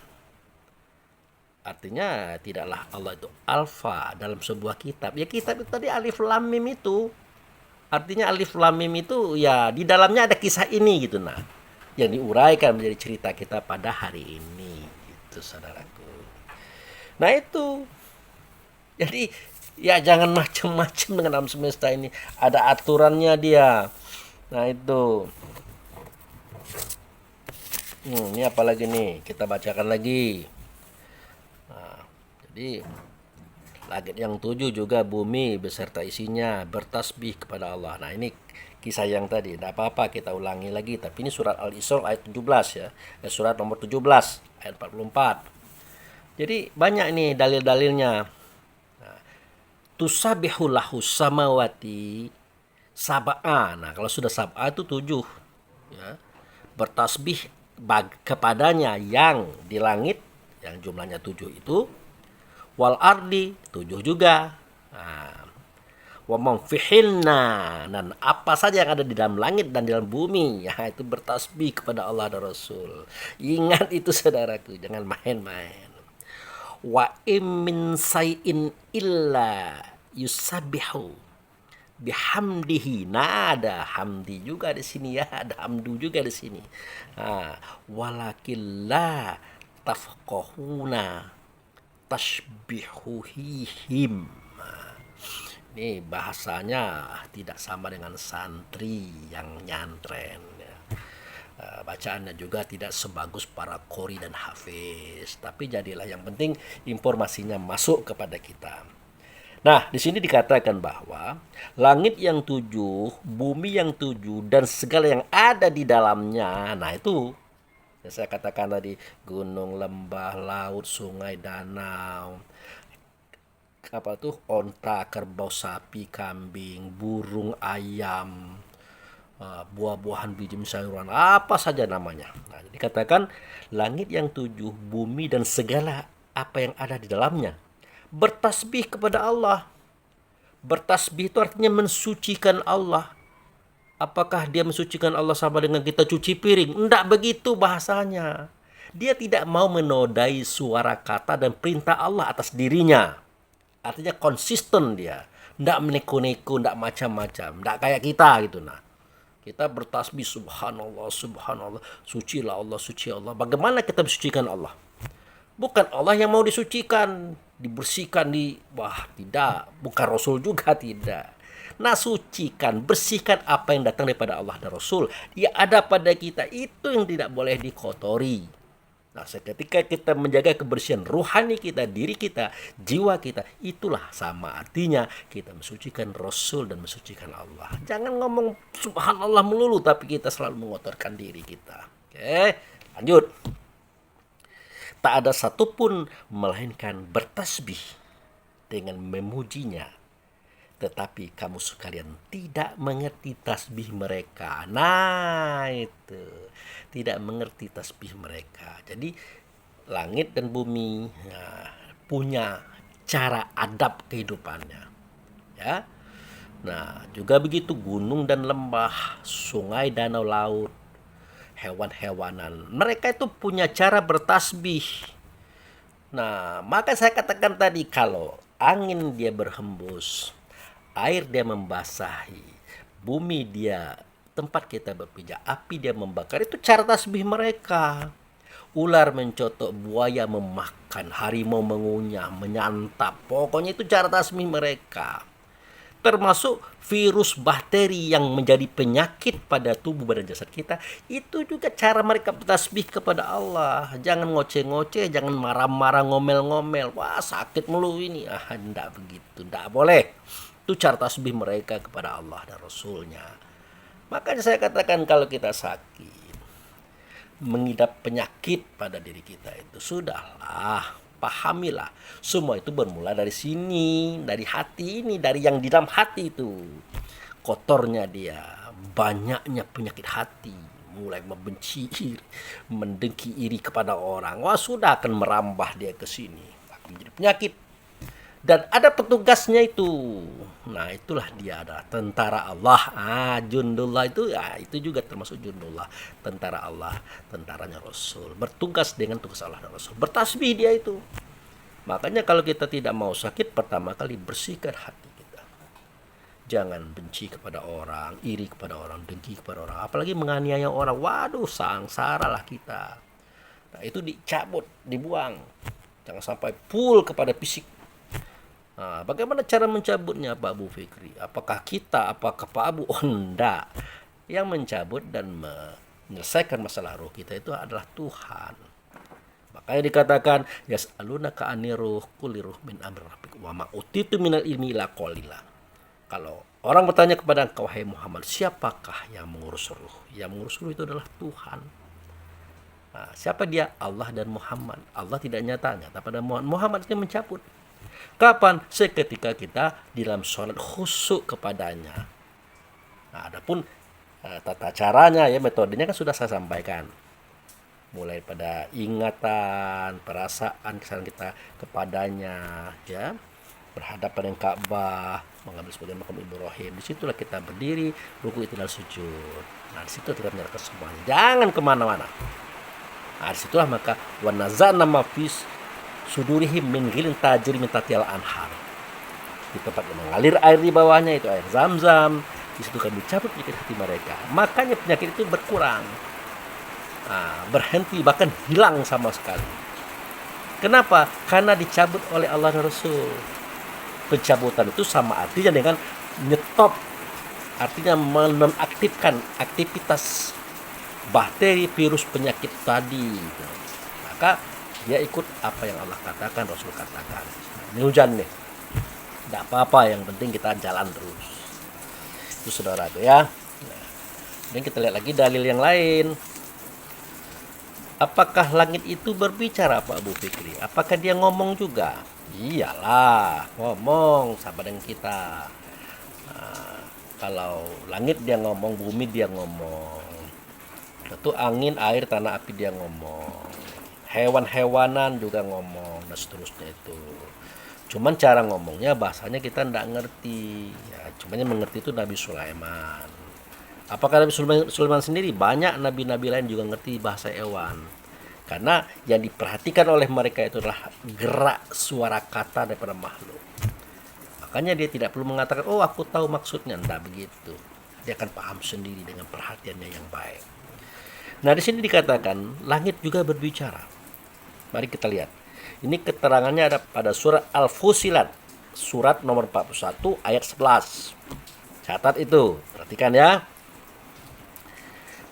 Artinya tidaklah Allah itu alfa dalam sebuah kitab. Ya kitab itu tadi alif lam mim itu. Artinya alif lam mim itu ya di dalamnya ada kisah ini gitu nah. Yang diuraikan menjadi cerita kita pada hari ini gitu saudaraku. Nah itu. Jadi ya jangan macam-macam dengan alam semesta ini. Ada aturannya dia. Nah itu. Ini apa lagi nih? Kita bacakan lagi. Nah, jadi langit yang 7 juga bumi beserta isinya bertasbih kepada Allah. Nah ini kisah yang tadi. Tidak apa-apa kita ulangi lagi. Tapi ini surat Al-Isra ayat 17 ya. Surat nomor 17 ayat 44. Jadi banyak nih dalil-dalilnya. Tusabihu lahu samawati sab'a. Nah, kalau sudah sab'a itu 7 ya. Bertasbih kepadanya yang di langit yang jumlahnya 7 itu, wal ardi 7 juga. Nah, wa man fihinna, dan apa saja yang ada di dalam langit dan di dalam bumi ya itu bertasbih kepada Allah dan Rasul. Ingat itu saudaraku, jangan main-main. Wa min say'in illa yusabbihu bihamdihi. Nah, ada hamdi juga di sini ya, ada hamdu juga di sini. Nah, walakin la tafqahuna tashbihuhim. Nah, ini bahasanya tidak sama dengan santri yang nyantren ya. Bacaannya juga tidak sebagus para qori dan hafiz, tapi jadilah yang penting informasinya masuk kepada kita. Nah, di sini dikatakan bahwa langit yang 7, bumi yang 7, dan segala yang ada di dalamnya. Nah, itu yang saya katakan tadi, gunung, lembah, laut, sungai, danau, apa tuh, onta, kerbau, sapi, kambing, burung, ayam, buah-buahan, biji sayuran, apa saja namanya. Nah, dikatakan langit yang 7, bumi dan segala apa yang ada di dalamnya bertasbih kepada Allah. Bertasbih itu artinya mensucikan Allah. Apakah dia mensucikan Allah sama dengan kita cuci piring? Tidak begitu bahasanya. Dia tidak mau menodai suara kata dan perintah Allah atas dirinya. Artinya konsisten dia. Tidak meneko-neko, tidak macam-macam. Tidak kayak kita gitu nah. Kita bertasbih subhanallah, subhanallah, sucilah Allah, suci Allah. Bagaimana kita mensucikan Allah? Bukan Allah yang mau disucikan, dibersihkan wah tidak, bukan Rasul juga tidak. Nah, sucikan, bersihkan apa yang datang daripada Allah dan Rasul. Yang ada pada kita itu yang tidak boleh dikotori. Nah, seketika kita menjaga kebersihan rohani kita, diri kita, jiwa kita, itulah sama artinya kita mensucikan Rasul dan mensucikan Allah. Jangan ngomong subhanallah melulu, tapi kita selalu mengotorkan diri kita. Oke, lanjut. Tak ada satupun melainkan bertasbih dengan memujinya. Tetapi kamu sekalian tidak mengerti tasbih mereka. Nah itu, tidak mengerti tasbih mereka. Jadi langit dan bumi punya cara adab kehidupannya. Ya. Nah, juga begitu gunung dan lembah, sungai, danau, laut, hewan-hewanan. Mereka itu punya cara bertasbih. Nah, maka saya katakan tadi kalau angin dia berhembus, air dia membasahi, bumi dia tempat kita berpijak, api dia membakar, itu cara tasbih mereka. Ular mencotok, buaya memakan, harimau mengunyah, menyantap. Pokoknya itu cara tasbih mereka. Termasuk virus bakteri yang menjadi penyakit pada tubuh badan jasad kita, itu juga cara mereka bertasbih kepada Allah. Jangan ngoceh-ngoceh, jangan marah-marah, ngomel-ngomel, wah sakit mulu ini, enggak begitu, enggak boleh. Itu cara tasbih mereka kepada Allah dan Rasulnya. Makanya saya katakan kalau kita sakit, mengidap penyakit pada diri kita, itu sudahlah, pahamilah, semua itu bermula dari sini, dari hati ini, dari yang di dalam hati itu. Kotornya dia, banyaknya penyakit hati, mulai membenci, mendengki, iri kepada orang. Wah, sudah akan merambah dia ke sini, akan menjadi penyakit. Dan ada petugasnya itu. Nah, itulah dia ada tentara Allah. Jundullah itu ya itu juga termasuk jundullah, tentara Allah, tentaranya Rasul. Bertugas dengan tugas Allah dan Rasul. Bertasbih dia itu. Makanya kalau kita tidak mau sakit, pertama kali bersihkan hati kita. Jangan benci kepada orang, iri kepada orang, dengki kepada orang, apalagi menganiaya orang. Waduh, sangsaralah kita. Nah, itu dicabut, dibuang. Jangan sampai full kepada fisik. Nah, bagaimana cara mencabutnya Pak Abu Fikri? Apakah kita, apakah Pak Abu? Oh, enggak. Yang mencabut dan menyelesaikan masalah roh kita itu adalah Tuhan. Makanya dikatakan yas'alunaka anir ruh qul ruh min amri rabbik wa ma utitu minal ilmi illa qalila. Kalau orang bertanya kepada engkau, wahai Muhammad, siapakah yang mengurus ruh? Yang mengurus ruh itu adalah Tuhan. Nah, siapa dia? Allah dan Muhammad. Allah tidak nyata pada Muhammad ini mencabut. Kapan? Seketika kita di dalam sholat khusyuk kepadanya. Nah, adapun tata caranya ya, metodenya kan sudah saya sampaikan. Mulai pada ingatan, perasaan kesalahan kita kepadanya, ya, berhadapan dengan Ka'bah, mengambil sebagian makam Ibrahim. Disitulah kita berdiri, ruku itu dan sujud. Nah, disitu kita menyerahkan semuanya. Jangan kemana-mana. Nah, disitulah maka wanazana mafis sudurihim min ghilin tajri min tahtial anhar. Di tempat yang mengalir air di bawahnya itu air Zam-Zam. Di situ kami cabut penyakit hati mereka. Makanya penyakit itu berkurang. Nah, berhenti, bahkan hilang sama sekali. Kenapa? Karena dicabut oleh Allah dan Rasul. Pencabutan itu sama artinya dengan nyetop. Artinya menonaktifkan aktivitas bakteri, virus, penyakit tadi. Maka dia ikut apa yang Allah katakan, Rasul katakan. Ini hujan nih, tidak apa-apa, yang penting kita jalan terus. Itu saudaraku ya. Nah, dan kita lihat lagi dalil yang lain. Apakah langit itu berbicara Pak Abu Fikri? Apakah dia ngomong juga? Iyalah, ngomong sama dengan kita. Nah, kalau langit dia ngomong, bumi dia ngomong. Tentu angin, air, tanah, api dia ngomong. Hewan-hewanan juga ngomong dan seterusnya itu. Cuman cara ngomongnya bahasanya kita tidak ngerti. Ya, cuman yang mengerti itu Nabi Sulaiman. Apakah Nabi Sulaiman sendiri? Banyak nabi-nabi lain juga ngerti bahasa hewan. Karena yang diperhatikan oleh mereka itu adalah gerak suara kata daripada makhluk. Makanya dia tidak perlu mengatakan, oh aku tahu maksudnya. Tidak begitu. Dia akan paham sendiri dengan perhatiannya yang baik. Nah, di sini dikatakan langit juga berbicara. Mari kita lihat. Ini keterangannya ada pada surat Al-Fusilat, surat nomor 41 ayat 11. Catat itu, perhatikan ya.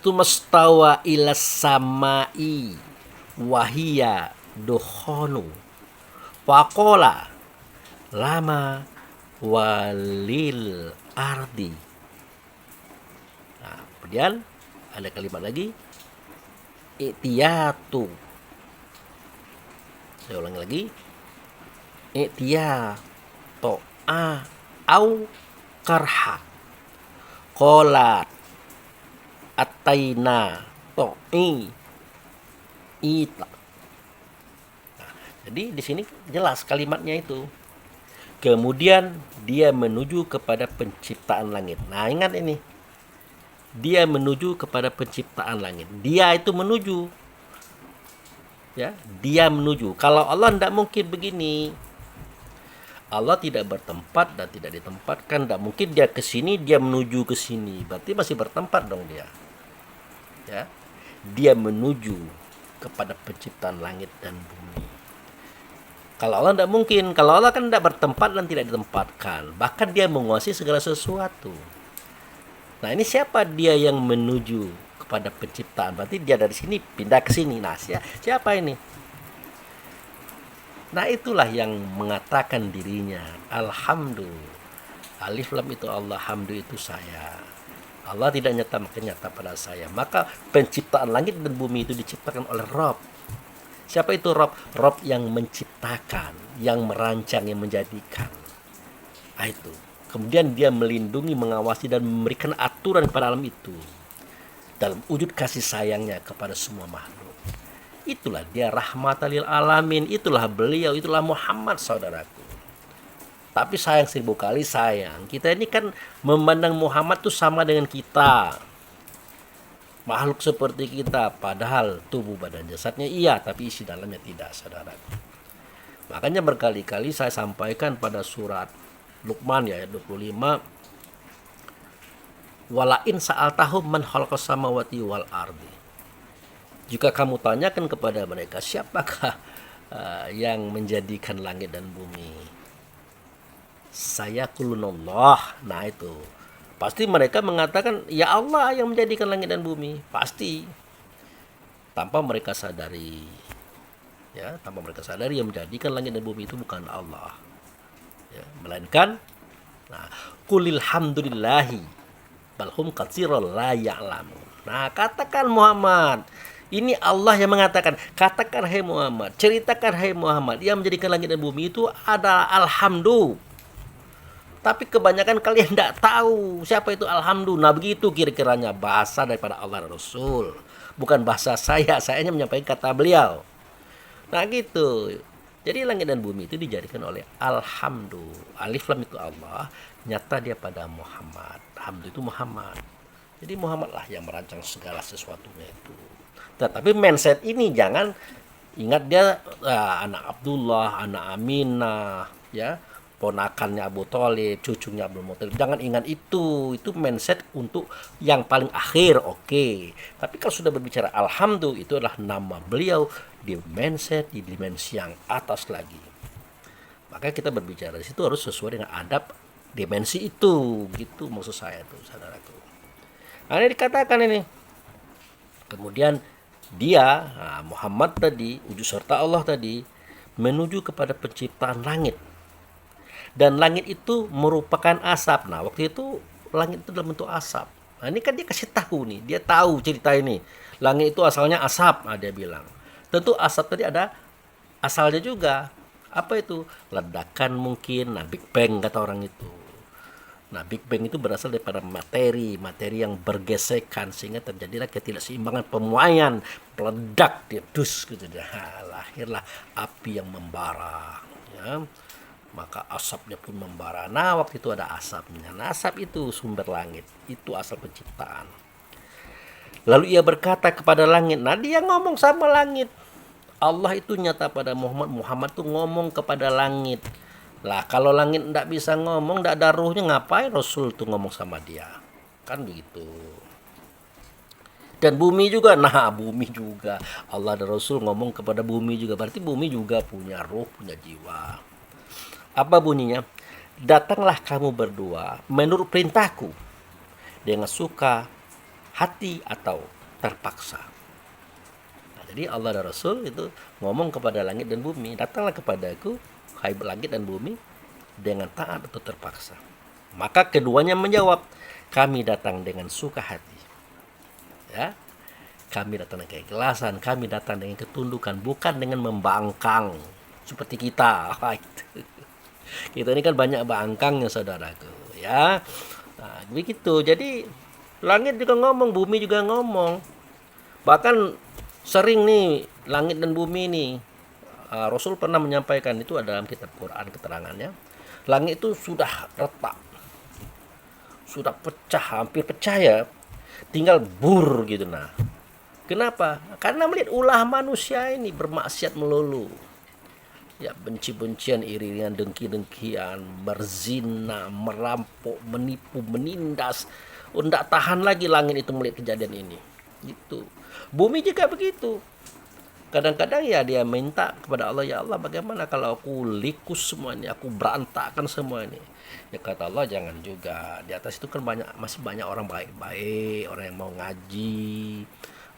Tumastawa ilas samai wahia dukhanu faqala lama walil ardi. Nah, kemudian ada kalimat lagi, i'tiyatu. Saya ulangi lagi, i'tiyato au karha qalat ataina to'i ita. Nah, jadi di sini jelas kalimatnya itu. Kemudian dia menuju kepada penciptaan langit. Nah, ingat ini. Dia menuju kepada penciptaan langit. Dia itu menuju. Ya, dia menuju. Kalau Allah tidak mungkin begini. Allah tidak bertempat dan tidak ditempatkan. Tidak mungkin dia ke sini, dia menuju ke sini. Berarti masih bertempat dong dia. Ya, dia menuju kepada penciptaan langit dan bumi. Kalau Allah tidak mungkin. Kalau Allah kan tidak bertempat dan tidak ditempatkan. Bahkan dia menguasai segala sesuatu. Nah, ini siapa dia yang menuju kepada penciptaan? Berarti dia dari sini pindah ke sini. Nah, siapa ini? Nah, itulah yang mengatakan dirinya Alhamdulillah. Alif lam itu Allah, hamdu itu saya. Allah tidak nyata, maka nyata pada saya. Maka penciptaan langit dan bumi itu diciptakan oleh Rob. Siapa itu Rob? Rob yang menciptakan, yang merancang, yang menjadikan. Nah, itu. Kemudian dia melindungi, mengawasi, dan memberikan aturan pada alam itu. Dalam wujud kasih sayangnya kepada semua makhluk. Itulah dia rahmatan lil alamin. Itulah beliau, itulah Muhammad, saudaraku. Tapi sayang 1000 kali sayang. Kita ini kan memandang Muhammad itu sama dengan kita. Makhluk seperti kita. Padahal tubuh badan jasadnya iya, tapi isi dalamnya tidak, saudaraku. Makanya berkali-kali saya sampaikan pada surat Luqman ya, ayat 25. Walain sa'altahum man khalaqas samawati wal ardi. Jika kamu tanyakan kepada mereka, siapakah yang menjadikan langit dan bumi? Saya kulunullah. Nah, itu pasti mereka mengatakan ya Allah yang menjadikan langit dan bumi, pasti, tanpa mereka sadari, ya, tanpa mereka sadari yang menjadikan langit dan bumi itu bukan Allah, ya, melainkan qulil hamdulillahi balhum katsirul la ya'lamun. Nah, katakan Muhammad, ini Allah yang mengatakan, katakan hai Muhammad, ceritakan hai Muhammad, yang menjadikan langit dan bumi itu adalah alhamdulillah. Tapi kebanyakan kalian tidak tahu siapa itu alhamdulillah. Nah, begitu kira-kiranya bahasa daripada Allah dan Rasul. Bukan bahasa saya hanya menyampaikan kata beliau. Nah, gitu. Jadi langit dan bumi itu dijadikan oleh alhamdulillah. Alif lam itu Allah, nyata dia pada Muhammad. Hamdu itu Muhammad. Jadi Muhammad lah yang merancang segala sesuatunya itu. Tetapi mindset ini jangan ingat dia anak Abdullah, anak Aminah, ya, ponakannya Abu Thalib, cucunya Abdul Muthalib. Jangan ingat itu mindset untuk yang paling akhir, oke. Tapi kalau sudah berbicara alhamdulillah, itu adalah nama beliau di mindset, di dimensi yang atas lagi. Maka kita berbicara di situ harus sesuai dengan adab dimensi itu, gitu maksud saya tuh, saudaraku. Nah, ini dikatakan ini. Kemudian dia, Muhammad tadi, wujud serta Allah tadi, menuju kepada penciptaan langit. Dan langit itu merupakan asap. Nah, waktu itu langit itu dalam bentuk asap. Nah, ini kan dia kasih tahu nih, dia tahu cerita ini. Langit itu asalnya asap, dia bilang. Tentu asap tadi ada asalnya juga. Apa itu? Ledakan mungkin. Nah, Big Bang kata orang itu. Nah, Big Bang itu berasal daripada materi yang bergesekan sehingga terjadilah ketidakseimbangan pemuaian, meledak dia dus gitu. Lahirlah api yang membara, ya. Maka asapnya pun membara. Nah, waktu itu ada asapnya. Nah, asap itu sumber langit. Itu asal penciptaan. Lalu ia berkata kepada langit. Nah, dia ngomong sama langit. Allah itu nyata pada Muhammad. Muhammad tuh ngomong kepada langit. Lah, kalau langit tidak bisa ngomong, tidak ada ruhnya, ngapain Rasul tuh ngomong sama dia? Kan begitu. Dan bumi juga, nah bumi juga. Allah dan Rasul ngomong kepada bumi juga, berarti bumi juga punya roh, punya jiwa. Apa bunyinya? Datanglah kamu berdua menurut perintahku dengan suka hati atau terpaksa. Nah, jadi Allah dan Rasul itu ngomong kepada langit dan bumi, datanglah kepadaku, hai langit dan bumi, dengan taat atau terpaksa. Maka keduanya menjawab, kami datang dengan suka hati. Ya, kami datang dengan keikhlasan, kami datang dengan ketundukan, bukan dengan membangkang seperti kita. Kita ini kan banyak bangkangnya saudaraku, ya. Nah, begitu. Jadi langit juga ngomong, bumi juga ngomong. Bahkan sering nih langit dan bumi nih, Rasul pernah menyampaikan itu ada dalam kitab Quran keterangannya. Langit itu sudah retak, sudah pecah, hampir pecah ya, tinggal bur gitu. Nah, kenapa? Karena melihat ulah manusia ini bermaksiat melulu. Ya, benci-bencian, iri-irian, dengki-dengkian, berzina, merampok, menipu, menindas. Tidak tahan lagi langit itu melihat kejadian ini. Gitu. Bumi juga begitu. Kadang-kadang ya dia minta kepada Allah, ya Allah bagaimana kalau aku likus semua ini, aku berantakan semua ini. Ya kata Allah, jangan juga. Di atas itu kan masih banyak orang baik-baik, orang yang mau ngaji,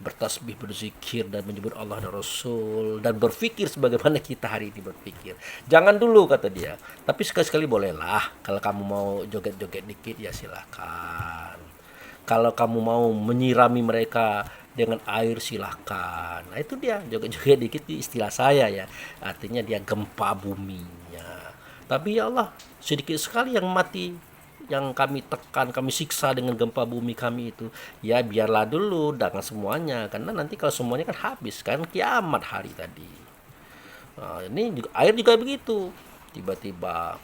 bertasbih, berzikir, dan menyebut Allah dan Rasul, dan berpikir sebagaimana kita hari ini berpikir. Jangan dulu kata dia, tapi sekali-sekali bolehlah. Kalau kamu mau joget-joget dikit ya silakan. Kalau kamu mau menyirami mereka dengan air silahkan. Nah itu dia joget-joget dikit, istilah saya ya, artinya dia gempa buminya. Tapi ya Allah, sedikit sekali yang mati, yang kami tekan, kami siksa dengan gempa bumi kami itu. Ya biarlah dulu, jangan semuanya, karena nanti kalau semuanya kan habis kan, kiamat hari tadi. Nah, ini juga, air juga begitu, tiba-tiba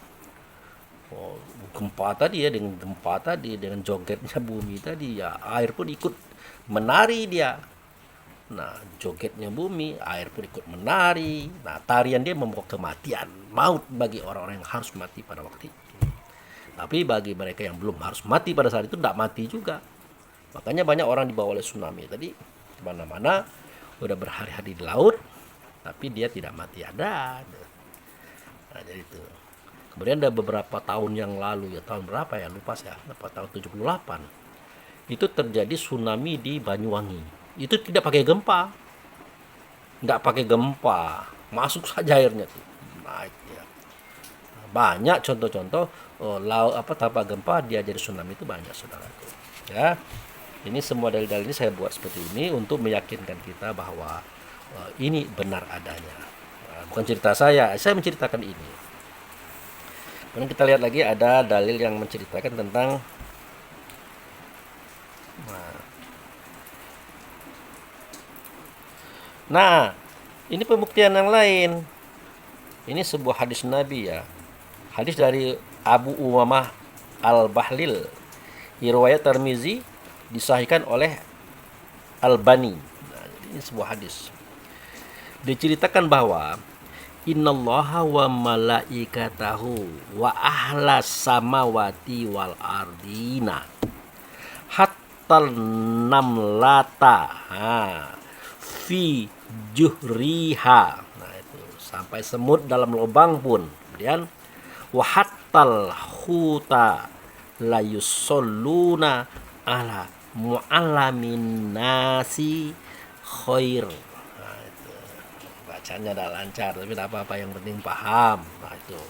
gempa tadi ya, dengan gempa tadi, dengan jogetnya bumi tadi ya, air pun ikut menari dia. Nah, jogetnya bumi, air pun ikut menari. Nah, tarian dia membawa kematian, maut bagi orang-orang yang harus mati pada waktu itu. Tapi bagi mereka yang belum harus mati pada saat itu, tidak mati juga. Makanya banyak orang dibawa oleh tsunami tadi, kemana-mana, udah berhari-hari di laut, tapi dia tidak mati ada. Nah, jadi itu. Kemudian ada beberapa tahun yang lalu ya, tahun berapa ya, lupa saya, tahun 78. Itu terjadi tsunami di Banyuwangi. Itu tidak pakai gempa. Nggak pakai gempa, masuk saja airnya tuh. Naik ya. Banyak contoh-contoh tanpa gempa dia jadi tsunami itu banyak saudaraku. Ya. Ini semua dalil-dalil ini saya buat seperti ini untuk meyakinkan kita bahwa ini benar adanya. Bukan cerita saya menceritakan ini. Kemudian kita lihat lagi ada dalil yang menceritakan tentang Nah, ini pembuktian yang lain. Ini sebuah hadis Nabi ya. Hadis dari Abu Umamah Al-Bahlil. Riwayat Tirmizi, disahihkan oleh Albani. Nah, ini sebuah hadis. Diceritakan bahwa innallaha wa malaikatahu wa ahlas samawati wal ardina hatta namlata fi juhriha. Nah itu sampai semut dalam lubang pun. Kemudian wa hattal huta la yusalluna ala mu'allamin nasi khair. Nah itu bacanya dah lancar, tapi tidak apa-apa, yang penting paham. Nah itu.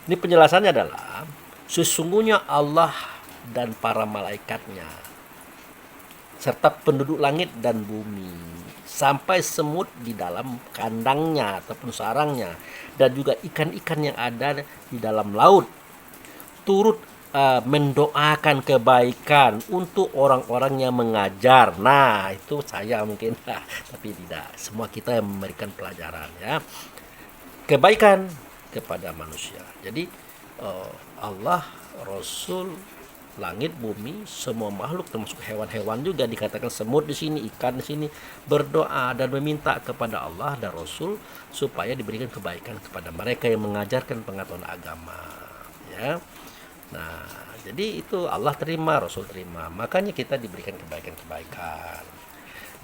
Ini penjelasannya adalah sesungguhnya Allah dan para malaikatnya serta penduduk langit dan bumi sampai semut di dalam kandangnya ataupun sarangnya dan juga ikan-ikan yang ada di dalam laut turut mendoakan kebaikan untuk orang-orang yang mengajar. Nah itu saya mungkin tapi tidak, semua kita yang memberikan pelajaran ya, kebaikan kepada manusia. Jadi Allah, Rasul, langit, bumi, semua makhluk termasuk hewan-hewan juga, dikatakan semut di sini, ikan di sini, berdoa dan meminta kepada Allah dan Rasul supaya diberikan kebaikan kepada mereka yang mengajarkan pengetahuan agama ya. Nah Jadi itu Allah terima, Rasul terima. Makanya kita diberikan kebaikan-kebaikan,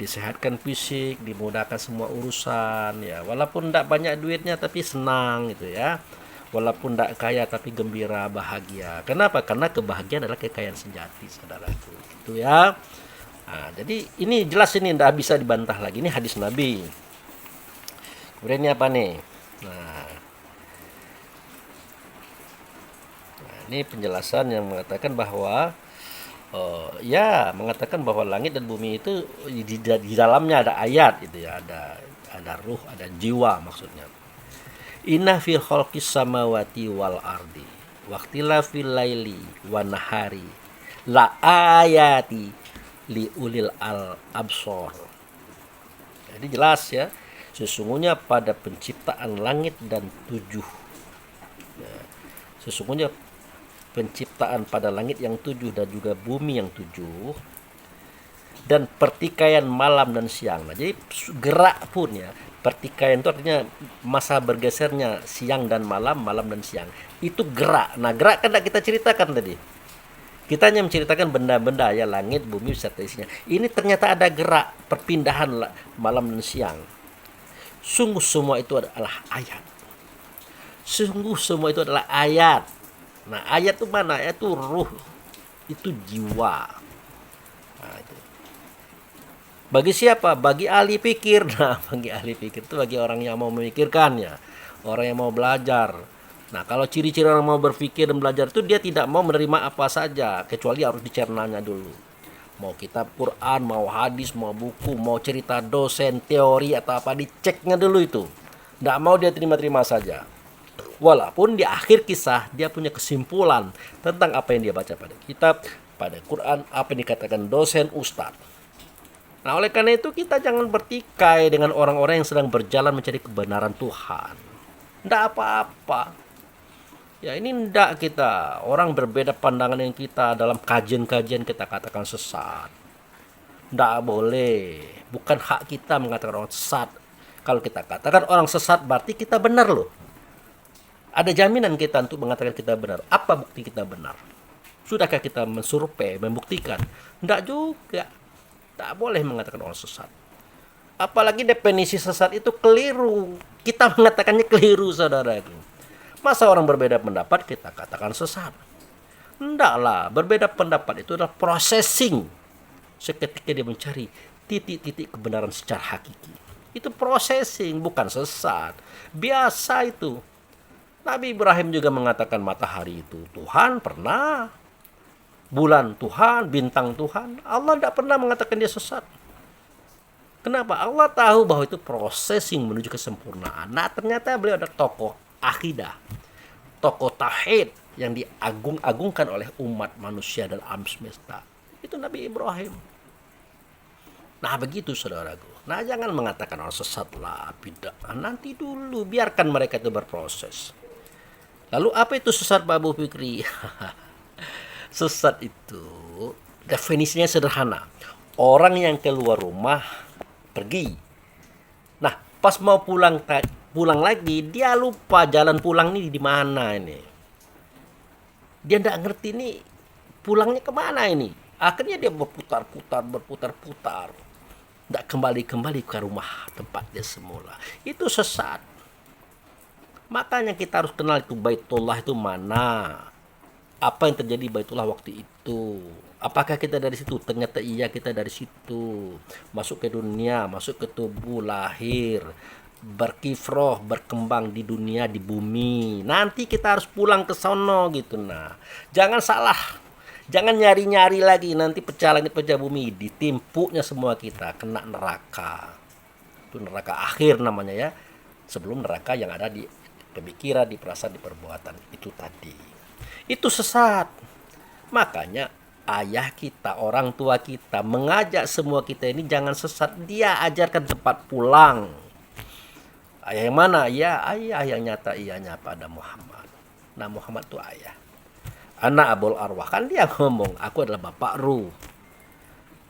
disehatkan fisik, dimudahkan semua urusan ya. Walaupun tidak banyak duitnya tapi senang gitu ya. Walaupun tidak kaya tapi gembira, bahagia. Kenapa? Karena kebahagiaan adalah kekayaan sejati, saudaraku. Itu ya. Nah, jadi ini jelas, ini tidak bisa dibantah lagi. Ini hadis Nabi. Kemudian ini apa nih? Nah, ini penjelasan yang mengatakan bahwa mengatakan bahwa langit dan bumi itu di dalamnya ada ayat itu ya, ada ruh, ada jiwa maksudnya. Inna fi khalqis samawati wal ardi waqtilafil laili wan nahari la ayati li ulil al absor. Jadi jelas ya, sesungguhnya pada penciptaan langit dan sesungguhnya penciptaan pada langit yang 7 dan juga bumi yang 7 dan pertikaian malam dan siang. Nah, jadi gerak pun ya, pertikaian itu artinya masa bergesernya siang dan malam, malam dan siang. Itu gerak. Nah, gerak kan kita ceritakan tadi. Kita hanya menceritakan benda-benda ya, langit, bumi serta isinya. Ini ternyata ada gerak, perpindahan malam dan siang. Sungguh semua itu adalah ayat. Sungguh semua itu adalah ayat. Nah, ayat itu mana? Ayat itu ruh, itu jiwa. Nah, itu. Bagi siapa? Bagi ahli pikir. Nah, bagi ahli pikir itu bagi orang yang mau memikirkannya, orang yang mau belajar. Nah, kalau ciri-ciri orang mau berpikir dan belajar itu dia tidak mau menerima apa saja, kecuali harus dicernanya dulu. Mau kitab Quran, mau hadis, mau buku, mau cerita dosen, teori atau apa, diceknya dulu itu. Tidak mau dia terima-terima saja. Walaupun di akhir kisah dia punya kesimpulan tentang apa yang dia baca pada kitab, pada Quran, apa yang dikatakan dosen, ustadz. Nah, oleh karena itu kita jangan bertikai dengan orang-orang yang sedang berjalan mencari kebenaran Tuhan. Tidak apa-apa. Ya, ini tidak kita. Orang berbeda pandangan dengan kita dalam kajian-kajian kita katakan sesat. Tidak boleh. Bukan hak kita mengatakan orang sesat. Kalau kita katakan orang sesat berarti kita benar loh. Ada jaminan kita untuk mengatakan kita benar. Apa bukti kita benar? Sudahkah kita mensurvei, membuktikan? Tidak juga. Tak boleh mengatakan orang sesat. Apalagi definisi sesat itu keliru. Kita mengatakannya keliru, saudaraku. Masa orang berbeda pendapat kita katakan sesat? Tidaklah. Berbeda pendapat itu adalah processing. Seketika dia mencari titik-titik kebenaran secara hakiki. Itu processing, bukan sesat. Biasa itu. Nabi Ibrahim juga mengatakan matahari itu Tuhan, pernah. Bulan Tuhan, bintang Tuhan. Allah tidak pernah mengatakan dia sesat. Kenapa? Allah tahu bahwa itu processing menuju kesempurnaan. Nah, ternyata beliau ada tokoh akidah, tokoh tauhid yang diagung-agungkan oleh umat manusia dan alam semesta. Itu Nabi Ibrahim. Nah, begitu saudaraku. Nah, jangan mengatakan orang sesat lah, bidah. Nanti dulu, biarkan mereka itu berproses. Lalu apa itu sesat, Pak Abu Fikri? Sesat itu definisinya sederhana. Orang yang keluar rumah pergi. Nah, pas mau pulang lagi, dia lupa jalan pulang ini di mana ini. Dia tidak ngerti ini pulangnya kemana ini. Akhirnya dia berputar-putar. Tidak kembali ke rumah tempat dia semula. Itu sesat. Makanya kita harus kenal itu Baitullah itu mana. Apa yang terjadi di Baitullah waktu itu. Apakah kita dari situ? Ternyata iya, kita dari situ. Masuk ke dunia, masuk ke tubuh, lahir, berkifroh, berkembang di dunia, di bumi. Nanti kita harus pulang ke sono gitu. Nah, jangan salah. Jangan nyari-nyari lagi, nanti pecah langit pecah bumi, ditimpuknya semua kita kena neraka. Itu neraka akhir namanya ya. Sebelum neraka yang ada di pemikiran, di perasaan, di perbuatan itu tadi. Itu sesat. Makanya ayah kita, orang tua kita mengajak semua kita ini jangan sesat. Dia ajarkan tempat pulang. Ayah yang mana? Ya, ayah yang nyata iyanya pada Muhammad. Nah, Muhammad itu ayah. Anak Abul Arwah, kan dia ngomong, aku adalah bapak ruh.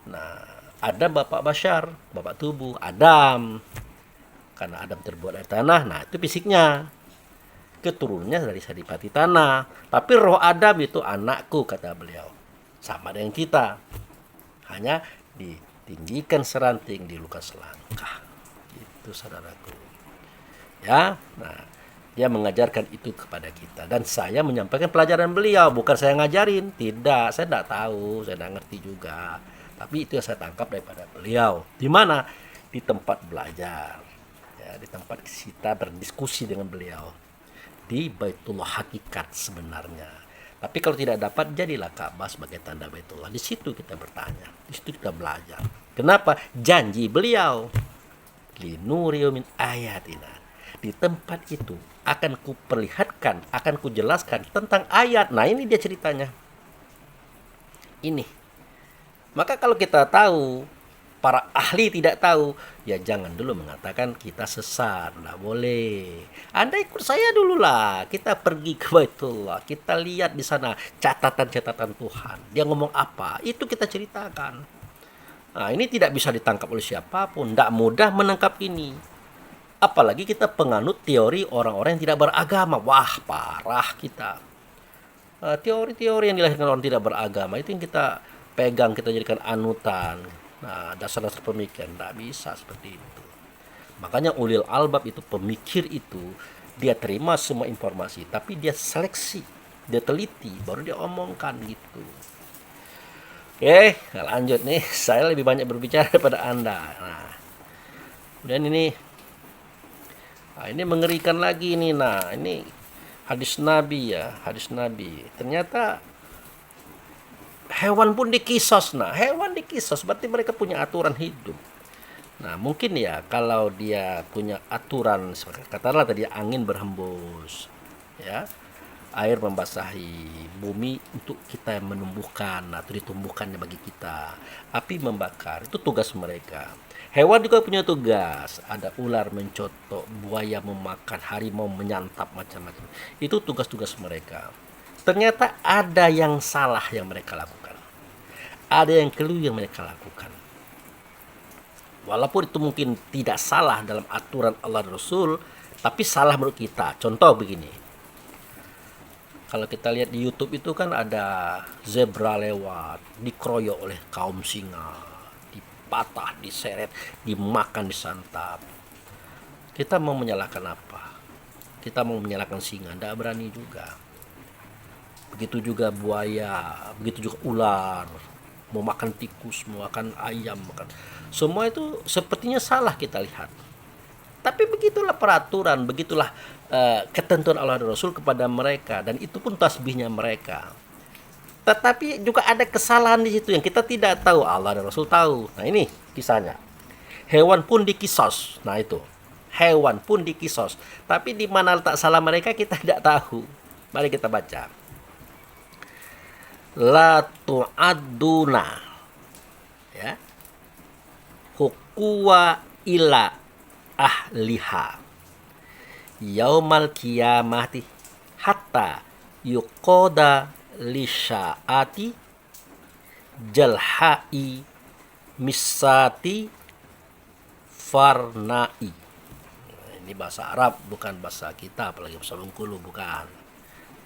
Nah, ada bapak Bashar, bapak tubuh, Adam. Karena Adam terbuat dari tanah, nah itu fisiknya. keturunannya dari Saripati Tanah. Tapi roh Adam itu anakku, kata beliau. Sama dengan kita. Hanya ditinggikan seranting, dilukas selangkah. Itu saudaraku. Ya, nah dia mengajarkan itu kepada kita. Dan saya menyampaikan pelajaran beliau. Bukan saya ngajarin. Tidak, saya tidak tahu. Saya tidak ngerti juga. Tapi itu yang saya tangkap daripada beliau. Di mana? Di tempat belajar. Ya, di tempat kita berdiskusi dengan beliau. Di Baitullah hakikat sebenarnya. Tapi kalau tidak dapat, jadilah Ka'bah sebagai tanda Baitullah. Di situ kita bertanya, di situ kita belajar. Kenapa? Janji beliau. Linuriyu min ayatina. Di tempat itu akan kuperlihatkan, akan kujelaskan tentang ayat. Nah, ini dia ceritanya. Ini. Maka kalau kita tahu, para ahli tidak tahu, ya jangan dulu mengatakan kita sesat, nggak boleh. Anda ikut saya dulu lah, kita pergi ke Baitullah, kita lihat di sana catatan-catatan Tuhan. Dia ngomong apa, itu kita ceritakan. Nah, ini tidak bisa ditangkap oleh siapapun, tidak mudah menangkap ini. Apalagi kita penganut teori orang-orang yang tidak beragama. Wah, parah kita. Teori-teori yang dilahirkan orang tidak beragama itu yang kita pegang, kita jadikan anutan. Nah, dasar-dasar pemikiran tidak bisa seperti itu. Makanya ulil albab itu, pemikir itu, dia terima semua informasi, tapi dia seleksi, dia teliti, baru dia omongkan gitu. Oke, lanjut nih. Saya lebih banyak berbicara daripada Anda. Nah, dan ini mengerikan lagi nih. Nah, ini hadis Nabi ya, hadis Nabi. Ternyata hewan pun dikisos. Nah, hewan dikisos berarti mereka punya aturan hidup. Nah, mungkin ya kalau dia punya aturan, katakanlah tadi angin berhembus, ya, air membasahi bumi untuk kita menumbuhkan atau ditumbuhkannya bagi kita, api membakar, itu tugas mereka. Hewan juga punya tugas, ada ular mencotok, buaya memakan, harimau menyantap, macam-macam. Itu tugas-tugas mereka. Ternyata ada yang salah yang mereka lakukan, ada yang keliru yang mereka lakukan. Walaupun itu mungkin tidak salah dalam aturan Allah dan Rasul, tapi salah menurut kita. Contoh begini, kalau kita lihat di YouTube itu kan ada zebra lewat, dikeroyok oleh kaum singa, dipatah, diseret, dimakan, disantap. Kita mau menyalahkan apa? Kita mau menyalahkan singa, tidak berani juga. Begitu juga buaya, begitu juga ular, mau makan tikus, mau makan ayam, makan. Semua itu sepertinya salah kita lihat. Tapi begitulah peraturan, begitulah ketentuan Allah dan Rasul kepada mereka, dan itu pun tasbihnya mereka. Tetapi juga ada kesalahan di situ yang kita tidak tahu, Allah dan Rasul tahu. Nah, ini kisahnya. Hewan pun dikisos. Nah, itu. Hewan pun dikisos. Tapi di mana letak salah mereka kita tidak tahu. Mari kita baca. La tu'adduna, ya, hukuwa ila ahliha yaumal qiyamati hatta yuqoda lisyaati jalhai misati farnai. Ini bahasa Arab, bukan bahasa kita, apalagi bahasa Bengkulu, bukan.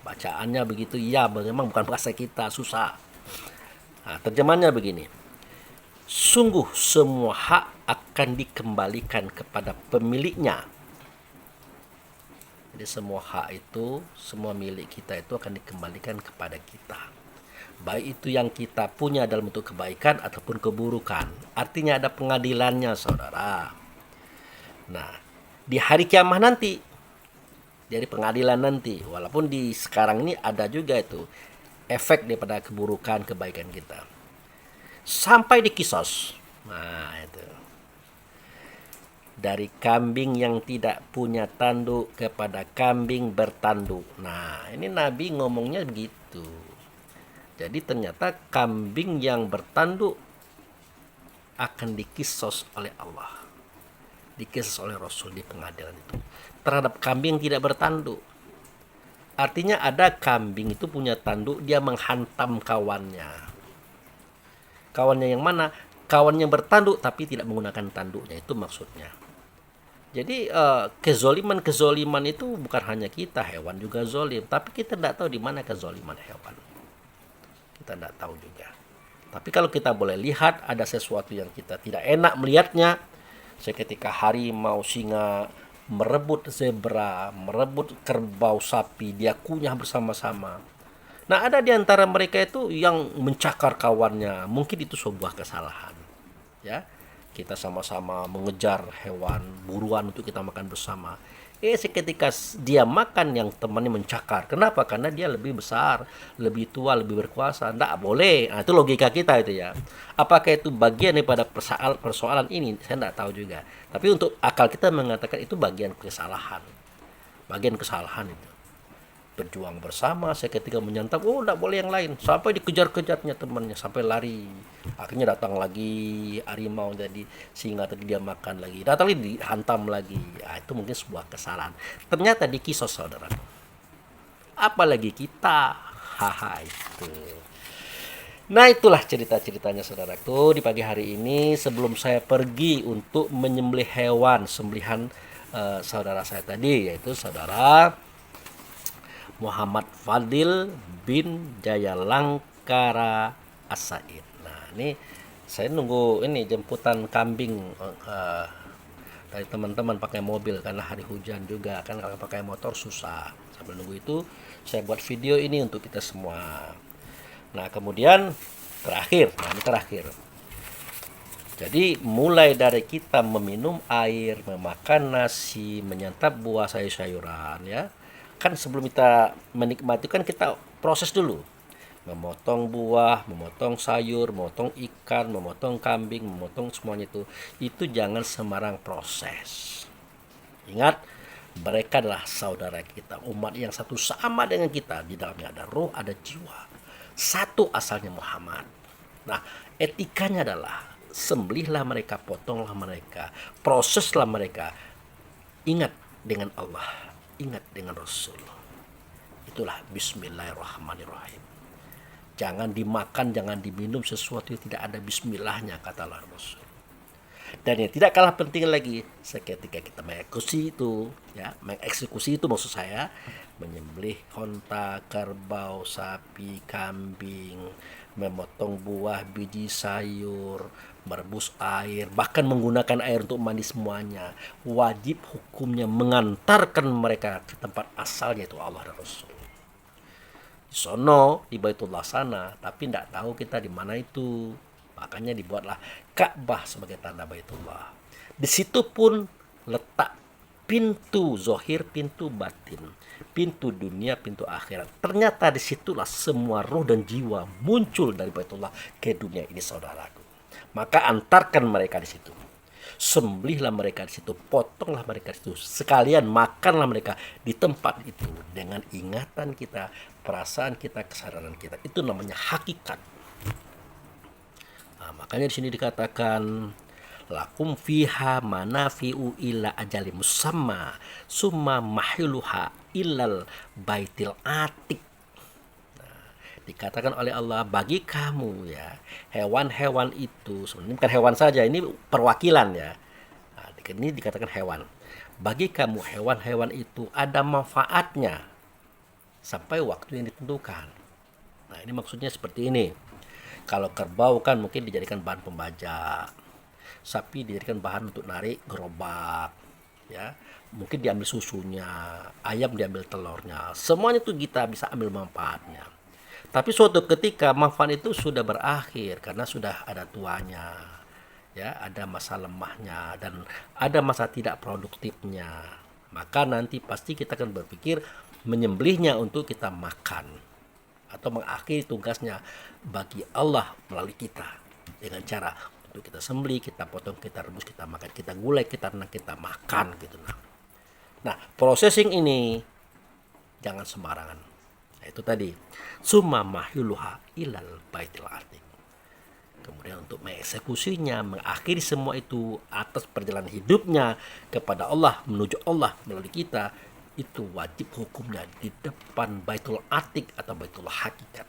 Bacaannya begitu, ya, memang bukan bahasa kita, susah. Nah, terjemahnya begini. Sungguh semua hak akan dikembalikan kepada pemiliknya. Jadi semua hak itu, semua milik kita itu akan dikembalikan kepada kita. Baik itu yang kita punya dalam bentuk kebaikan ataupun keburukan. Artinya ada pengadilannya, saudara. Nah, di hari kiamat nanti, jadi pengadilan nanti, walaupun di sekarang ini ada juga itu efek daripada keburukan kebaikan kita sampai di kisos. Nah, itu dari kambing yang tidak punya tanduk kepada kambing bertanduk. Nah, ini Nabi ngomongnya begitu. Jadi ternyata kambing yang bertanduk akan dikisos oleh Allah, dikisos oleh Rasul di pengadilan itu terhadap kambing tidak bertanduk. Artinya ada kambing itu punya tanduk, dia menghantam kawannya. Kawannya yang mana? Kawannya bertanduk tapi tidak menggunakan tanduknya, itu maksudnya. Jadi kezoliman itu bukan hanya kita, hewan juga zolim. Tapi kita tidak tahu di mana kezoliman hewan. Kita tidak tahu juga. Tapi kalau kita boleh lihat ada sesuatu yang kita tidak enak melihatnya, seketika harimau, singa merebut zebra, merebut kerbau, sapi, dia kunyah bersama-sama. Nah, ada di antara mereka itu yang mencakar kawannya. Mungkin itu sebuah kesalahan. Ya, kita sama-sama mengejar hewan buruan untuk kita makan bersama. Seketika dia makan, yang temannya mencakar. Kenapa? Karena dia lebih besar, lebih tua, lebih berkuasa. Tidak boleh. Nah, itu logika kita itu ya. Apakah itu bagian daripada persoalan ini? Saya tidak tahu juga. Tapi untuk akal kita mengatakan itu bagian kesalahan. Bagian kesalahan itu. Berjuang bersama, seketika menyantap, tidak boleh yang lain. Sampai dikejar-kejarnya temannya, sampai lari. Akhirnya datang lagi harimau, jadi singa tadi dia makan lagi. Datang lagi, dihantam lagi. Itu mungkin sebuah kesalahan. Ternyata dikisos, saudara. Apalagi kita. Haha, itu. Nah, itulah cerita-ceritanya saudaraku di pagi hari ini. Sebelum saya pergi untuk menyembelih hewan sembelihan saudara saya tadi, yaitu saudara Muhammad Fadil bin Jayalangkara As-Said. Nah, ini saya nunggu ini jemputan kambing dari teman-teman pakai mobil karena hari hujan juga kan, kalau pakai motor susah. Sambil nunggu itu saya buat video ini untuk kita semua. Nah, kemudian ini terakhir. Jadi mulai dari kita meminum air, memakan nasi, menyantap buah sayur-sayuran ya. Kan sebelum kita menikmati kan kita proses dulu. Memotong buah, memotong sayur, memotong ikan, memotong kambing, memotong semuanya itu jangan sembarang proses. Ingat, mereka adalah saudara kita, umat yang satu sama dengan kita. Di dalamnya ada roh, ada jiwa. Satu asalnya Muhammad. Nah, etikanya adalah sembelihlah mereka, potonglah mereka, proseslah mereka. Ingat dengan Allah, ingat dengan Rasul. Itulah bismillahirrahmanirrahim. Jangan dimakan, jangan diminum sesuatu yang tidak ada bismillahnya, katalah Rasul. Dan yang tidak kalah penting lagi, seketika kita mengeksekusi itu maksud saya, menyembelih onta, kerbau, sapi, kambing, memotong buah, biji sayur, merebus air, bahkan menggunakan air untuk mandi semuanya. Wajib hukumnya mengantarkan mereka ke tempat asalnya, itu Allah dan Rasul. Di sono, di Baitullah sana, tapi tidak tahu kita di mana itu. Makanya dibuatlah Ka'bah sebagai tanda Baitullah. Di situ pun letak pintu zohir, pintu batin, pintu dunia, pintu akhirat. Ternyata disitulah semua roh dan jiwa muncul dari Baitullah ke dunia ini, saudaraku. Maka antarkan mereka di situ. Sembelihlah mereka di situ, potonglah mereka di situ, sekalian makanlah mereka di tempat itu dengan ingatan kita, perasaan kita, kesadaran kita. Itu namanya hakikat. Nah, makanya di sini dikatakan lakum fiha manafi'u illa ajali musamma summa mahiluha illal baitil atik. Dikatakan oleh Allah, bagi kamu ya, hewan-hewan itu, sebenarnya bukan hewan saja, ini perwakilan ya. Nah, ini dikatakan hewan. Bagi kamu hewan-hewan itu ada manfaatnya sampai waktu yang ditentukan. Nah, ini maksudnya seperti ini. Kalau kerbau kan mungkin dijadikan bahan pembajak. Sapi dijadikan bahan untuk narik gerobak. Ya, mungkin diambil susunya, ayam diambil telurnya. Semuanya itu kita bisa ambil manfaatnya. Tapi suatu ketika manfaat itu sudah berakhir karena sudah ada tuanya, ya, ada masa lemahnya dan ada masa tidak produktifnya. Maka nanti pasti kita akan berpikir menyembelihnya untuk kita makan atau mengakhiri tugasnya bagi Allah melalui kita dengan cara untuk kita sembelih, kita potong, kita rebus, kita makan, kita gulai, kita renang, kita makan gitu. Nah, processing ini jangan sembarangan. Itu tadi summa mahiluha ilal baitil atik. Kemudian untuk mengeksekusinya, mengakhiri semua itu atas perjalanan hidupnya kepada Allah, menuju Allah melalui kita, itu wajib hukumnya di depan baitul atik atau baitul hakikat.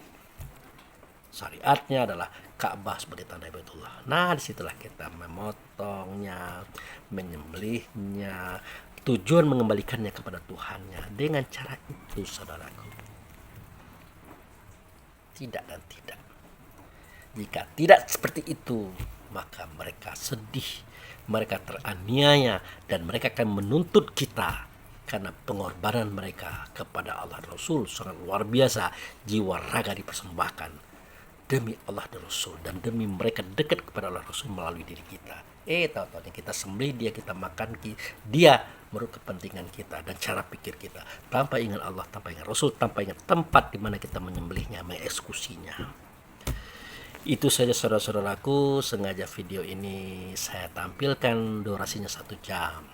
Syariatnya adalah Ka'bah sebagai tanda Baitullah. Nah, disitulah kita memotongnya, menyembelihnya, tujuan mengembalikannya kepada Tuhannya. Dengan cara itu, saudaraku. Tidak dan tidak. Jika tidak seperti itu, maka mereka sedih, mereka teraniaya, dan mereka akan menuntut kita karena pengorbanan mereka kepada Allah dan Rasul sangat luar biasa. Jiwa raga dipersembahkan demi Allah dan Rasul, dan demi mereka dekat kepada Allah Rasul melalui diri kita. Tahu-tahu kita sembelih dia, kita makan dia menurut kepentingan kita dan cara pikir kita, tanpa ingat Allah, tanpa ingat Rasul, tanpa ingat tempat di mana kita menyembelihnya, mengeksekusinya. Itu saja saudara-saudaraku, sengaja video ini saya tampilkan durasinya 1 jam.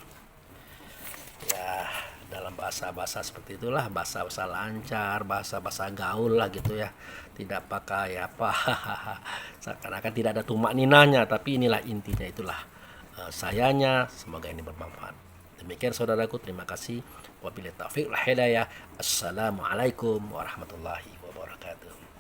Ya, dalam bahasa-bahasa seperti itulah, bahasa-bahasa lancar, bahasa-bahasa gaul lah gitu ya. Tidak pakai apa seakan-akan tidak ada tumak ninanya, tapi inilah intinya, itulah sayanya. Semoga ini bermanfaat. Demikian saudaraku, terima kasih. Wabillahi taufiq wal hidayah. Assalamualaikum warahmatullahi wabarakatuh.